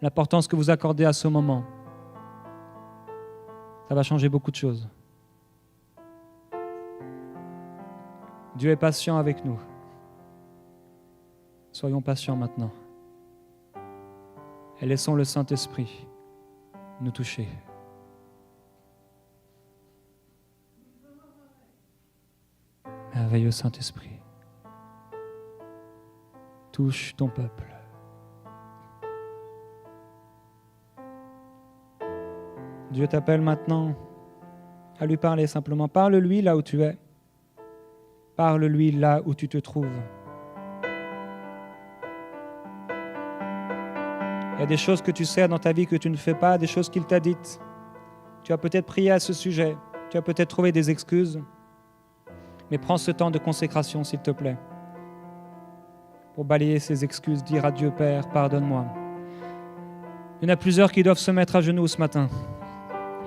L'importance que vous accordez à ce moment, ça va changer beaucoup de choses. Dieu est patient avec nous. Soyons patients maintenant. Et laissons le Saint-Esprit nous toucher. Merveilleux Saint-Esprit, touche ton peuple. Dieu t'appelle maintenant à lui parler simplement. Parle-lui là où tu es. Parle-lui là où tu te trouves. Il y a des choses que tu sais dans ta vie que tu ne fais pas, des choses qu'il t'a dites. Tu as peut-être prié à ce sujet, tu as peut-être trouvé des excuses, mais prends ce temps de consécration, s'il te plaît, pour balayer ces excuses, dire à Dieu, Père, pardonne-moi. Il y en a plusieurs qui doivent se mettre à genoux ce matin,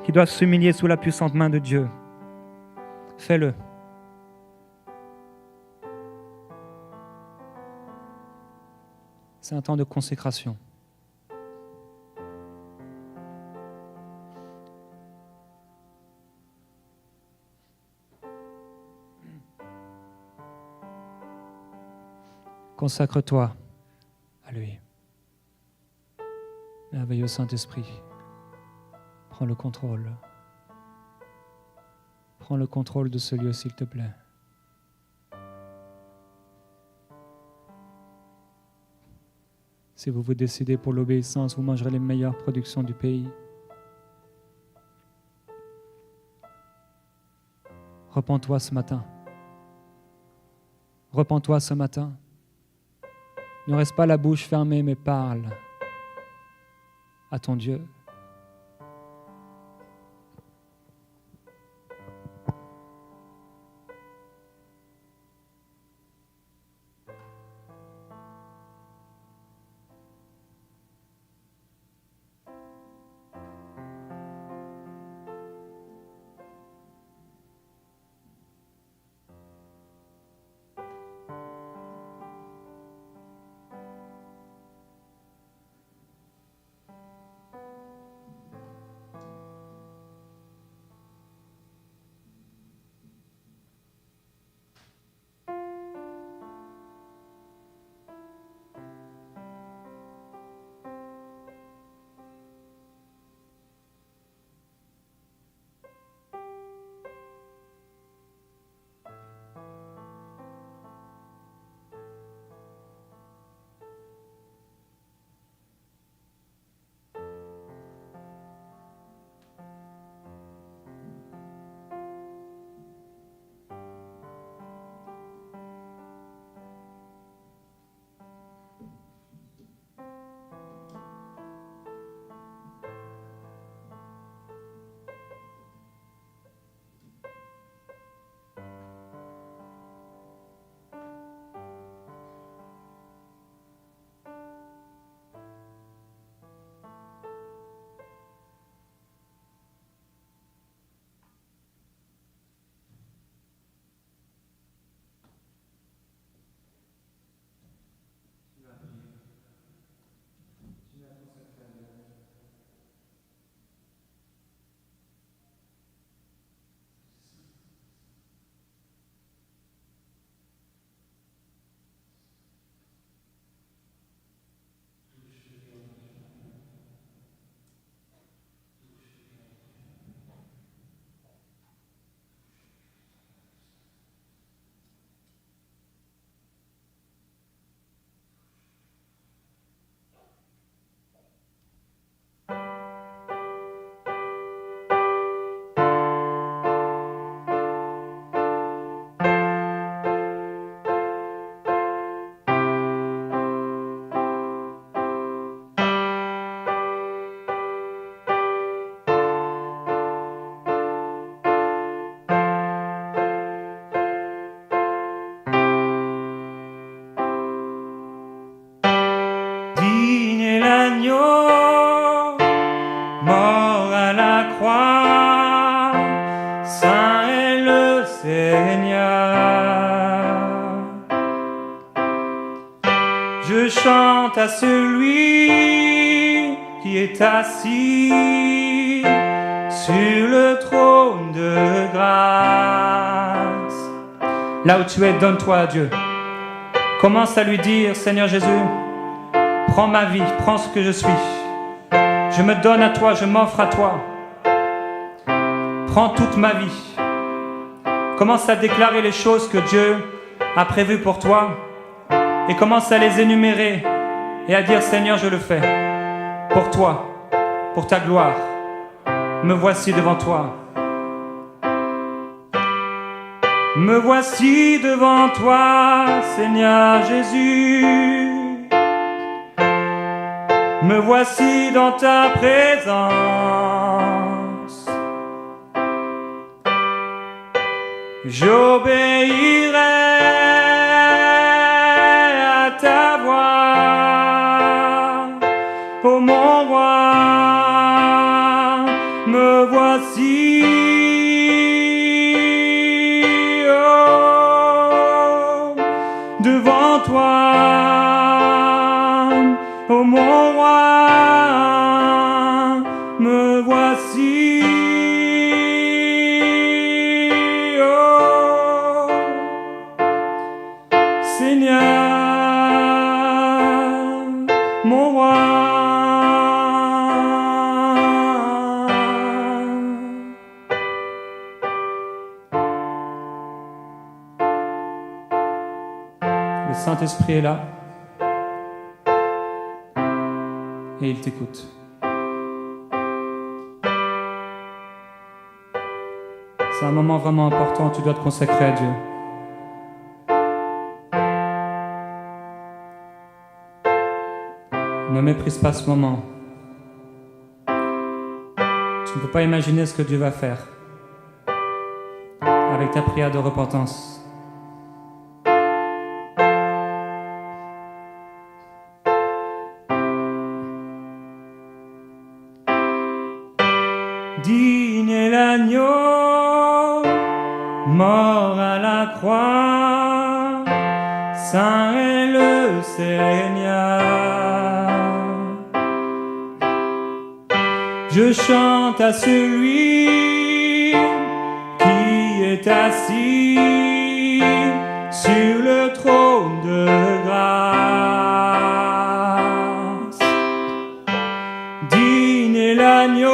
qui doivent s'humilier sous la puissante main de Dieu. Fais-le. C'est un temps de consécration. Consacre-toi à lui. Merveilleux Saint-Esprit, prends le contrôle. Prends le contrôle de ce lieu, s'il te plaît. Si vous vous décidez pour l'obéissance, vous mangerez les meilleures productions du pays. Repens-toi ce matin. Repens-toi ce matin. Ne reste pas la bouche fermée, mais parle à ton Dieu. l'agneau, mort à la croix, saint est le Seigneur. Je chante à celui qui est assis sur le trône de grâce. Là où tu es, donne-toi à Dieu. Commence à lui dire, Seigneur Jésus, prends ma vie, prends ce que je suis. Je me donne à toi, je m'offre à toi. Prends toute ma vie. Commence à déclarer les choses que Dieu a prévues pour toi et commence à les énumérer et à dire, Seigneur, je le fais pour toi, pour ta gloire. Me voici devant toi. Me voici devant toi, Seigneur Jésus. Me voici dans ta présence. J'obéirai à ta voix, ô mon roi. Me voici, oh, devant toi, ô mon roi. Me voici, oh, Seigneur, mon roi. Le Saint-Esprit est là et il t'écoute. C'est un moment vraiment important, tu dois te consacrer à Dieu. Ne méprise pas ce moment. Tu ne peux pas imaginer ce que Dieu va faire avec ta prière de repentance. Digne est l'agneau, mort à la croix, saint est le Seigneur. Je chante à celui qui est assis sur le trône de grâce. Digne est l'agneau,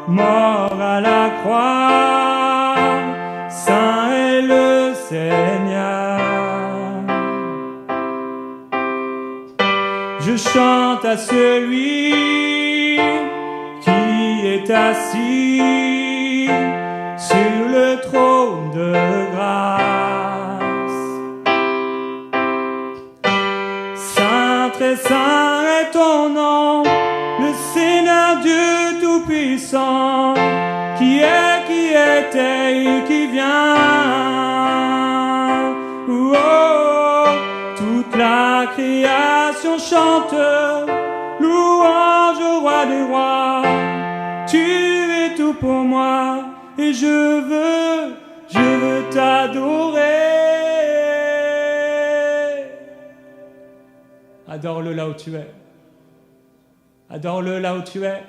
mort à la croix, saint est le Seigneur. Je chante à celui qui est assis sur le trône de grâce. Saint, très saint est ton nom, le Seigneur Dieu Tout-Puissant, qui était et qui vient. Oh, oh, toute la création chante, louange au roi des rois. Tu es tout pour moi et je veux t'adorer. Adore-le là où tu es. Adore-le là où tu es.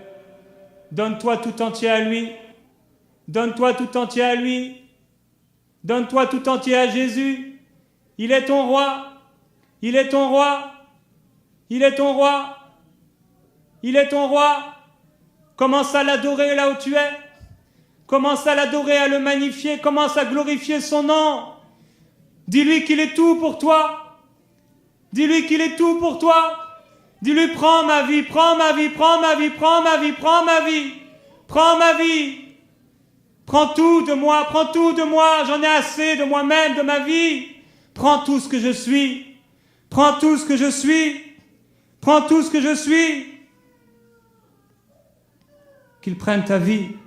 Donne-toi tout entier à lui. Donne-toi tout entier à lui. Donne-toi tout entier à Jésus. Il est ton roi. Il est ton roi. Il est ton roi. Il est ton roi. Commence à l'adorer là où tu es. Commence à l'adorer, à le magnifier. Commence à glorifier son nom. Dis-lui qu'il est tout pour toi. Dis-lui qu'il est tout pour toi. Dis-lui, prends ma vie, prends ma vie, prends ma vie, prends ma vie, prends ma vie, prends ma vie. Prends tout de moi, prends tout de moi. J'en ai assez de moi-même, de ma vie. Prends tout ce que je suis. Prends tout ce que je suis. Prends tout ce que je suis. Qu'il prenne ta vie.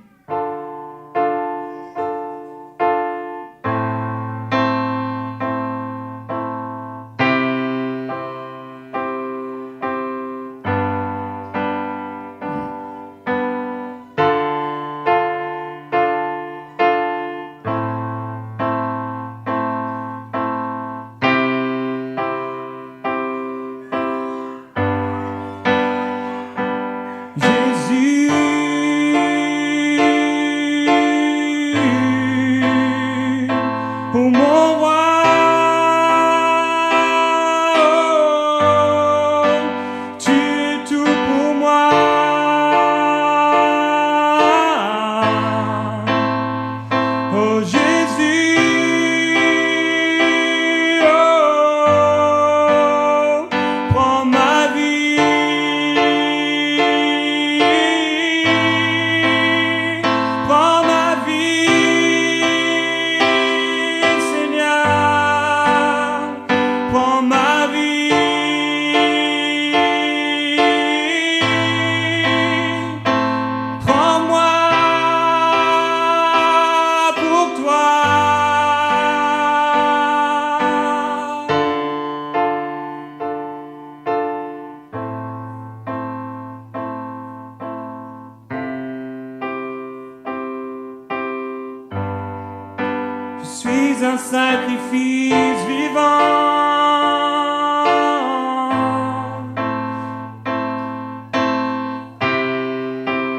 suis un sacrifice vivant.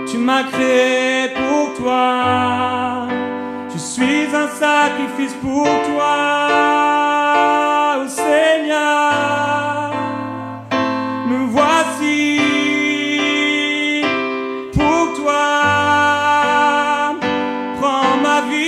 Tu m'as créé pour toi. Je suis un sacrifice pour toi, oh Seigneur. Me voici pour toi. Prends ma vie.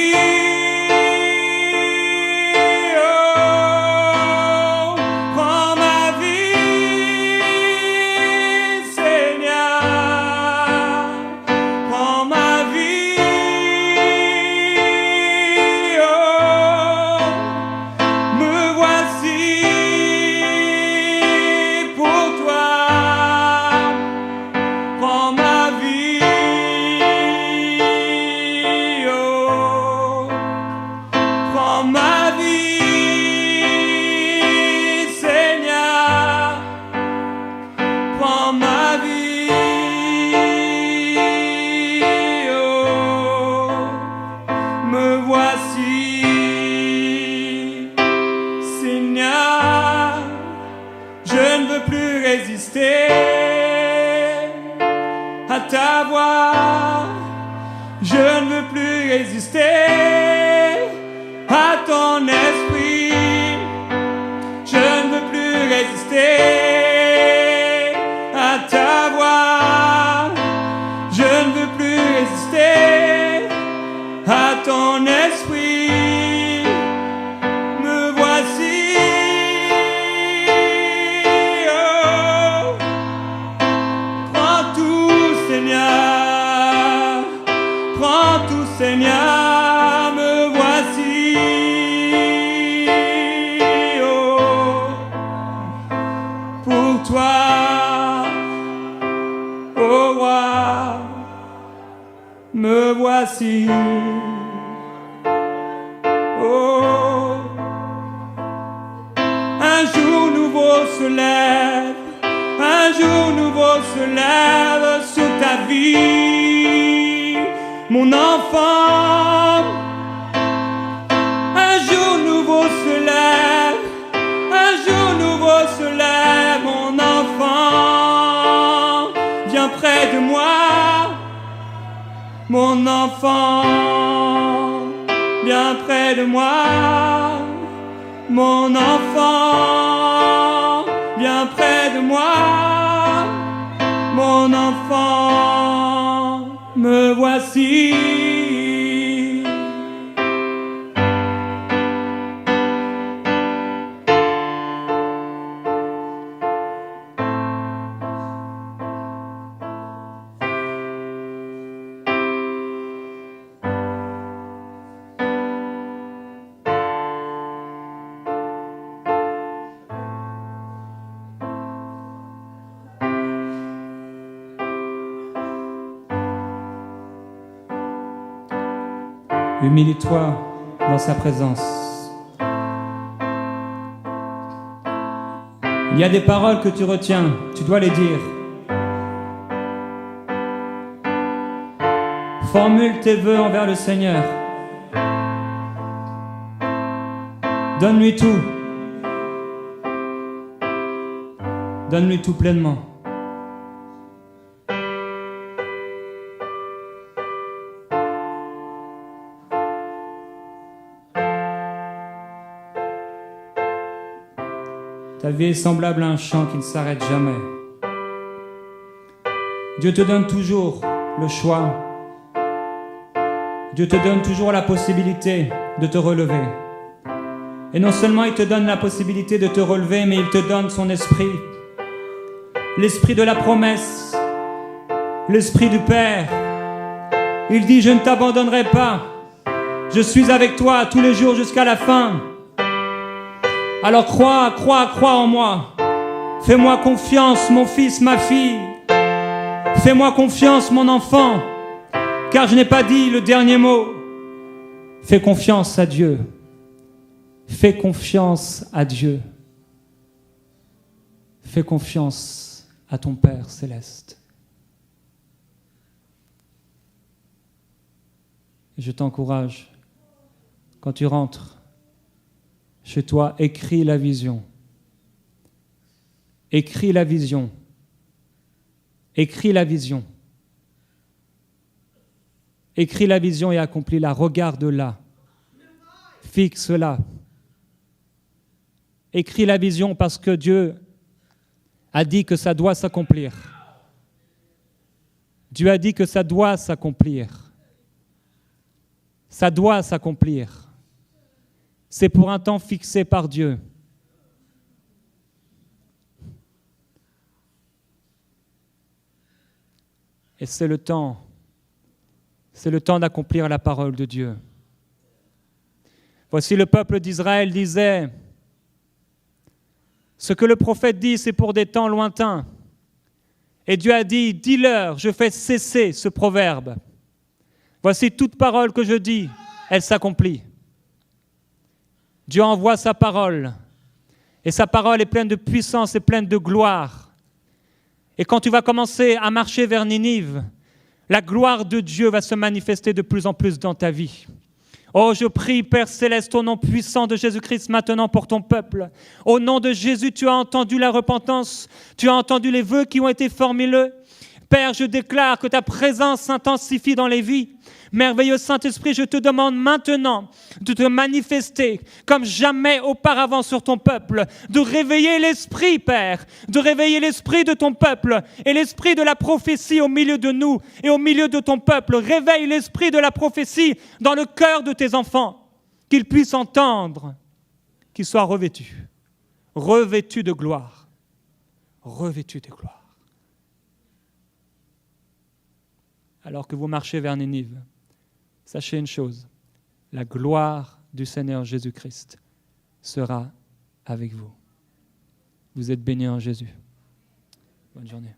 À ta voix, je ne veux plus résister. À ton esprit, je ne veux plus résister. À ta voix, je ne veux plus résister. À ton esprit, me voici. Seigneur, me voici, oh, pour toi, oh roi, me voici, oh. Un jour nouveau se lève, un jour nouveau se lève sur ta vie. Mon enfant, un jour nouveau se lève, un jour nouveau se lève, mon enfant, viens près de moi, mon enfant, viens près de moi, mon enfant, viens près de moi, mon enfant, me voici. Humilie-toi dans sa présence. Il y a des paroles que tu retiens, tu dois les dire. Formule tes vœux envers le Seigneur. Donne-lui tout. Donne-lui tout pleinement. Ta vie est semblable à un chant qui ne s'arrête jamais. Dieu te donne toujours le choix. Dieu te donne toujours la possibilité de te relever. Et non seulement il te donne la possibilité de te relever, mais il te donne son esprit. L'esprit de la promesse, l'esprit du Père. Il dit, je ne t'abandonnerai pas. Je suis avec toi tous les jours jusqu'à la fin. Alors crois en moi. Fais-moi confiance, mon fils, ma fille. Fais-moi confiance, mon enfant, car je n'ai pas dit le dernier mot. Fais confiance à Dieu. Fais confiance à Dieu. Fais confiance à ton Père céleste. Et je t'encourage, quand tu rentres chez toi, écris la vision. Écris la vision. Écris la vision. Écris la vision et accomplis-la. Regarde-la. Fixe-la. Écris la vision parce que Dieu a dit que ça doit s'accomplir. Dieu a dit que ça doit s'accomplir. Ça doit s'accomplir. C'est pour un temps fixé par Dieu. Et c'est le temps d'accomplir la parole de Dieu. Voici le peuple d'Israël disait, ce que le prophète dit, c'est pour des temps lointains. Et Dieu a dit, dis-leur, je fais cesser ce proverbe. Voici toute parole que je dis, elle s'accomplit. Dieu envoie sa parole. Et sa parole est pleine de puissance et pleine de gloire. Et quand tu vas commencer à marcher vers Ninive, la gloire de Dieu va se manifester de plus en plus dans ta vie. Oh, je prie, Père Céleste, au nom puissant de Jésus-Christ maintenant pour ton peuple. Au nom de Jésus, tu as entendu la repentance, tu as entendu les vœux qui ont été formulés. Père, je déclare que ta présence s'intensifie dans les vies. Merveilleux Saint-Esprit, je te demande maintenant de te manifester comme jamais auparavant sur ton peuple, de réveiller l'esprit, Père, de réveiller l'esprit de ton peuple et l'esprit de la prophétie au milieu de nous et au milieu de ton peuple. Réveille l'esprit de la prophétie dans le cœur de tes enfants, qu'ils puissent entendre, qu'ils soient revêtus de gloire, revêtus de gloire. Alors que vous marchez vers Ninive, sachez une chose, la gloire du Seigneur Jésus-Christ sera avec vous. Vous êtes bénis en Jésus. Bonne journée.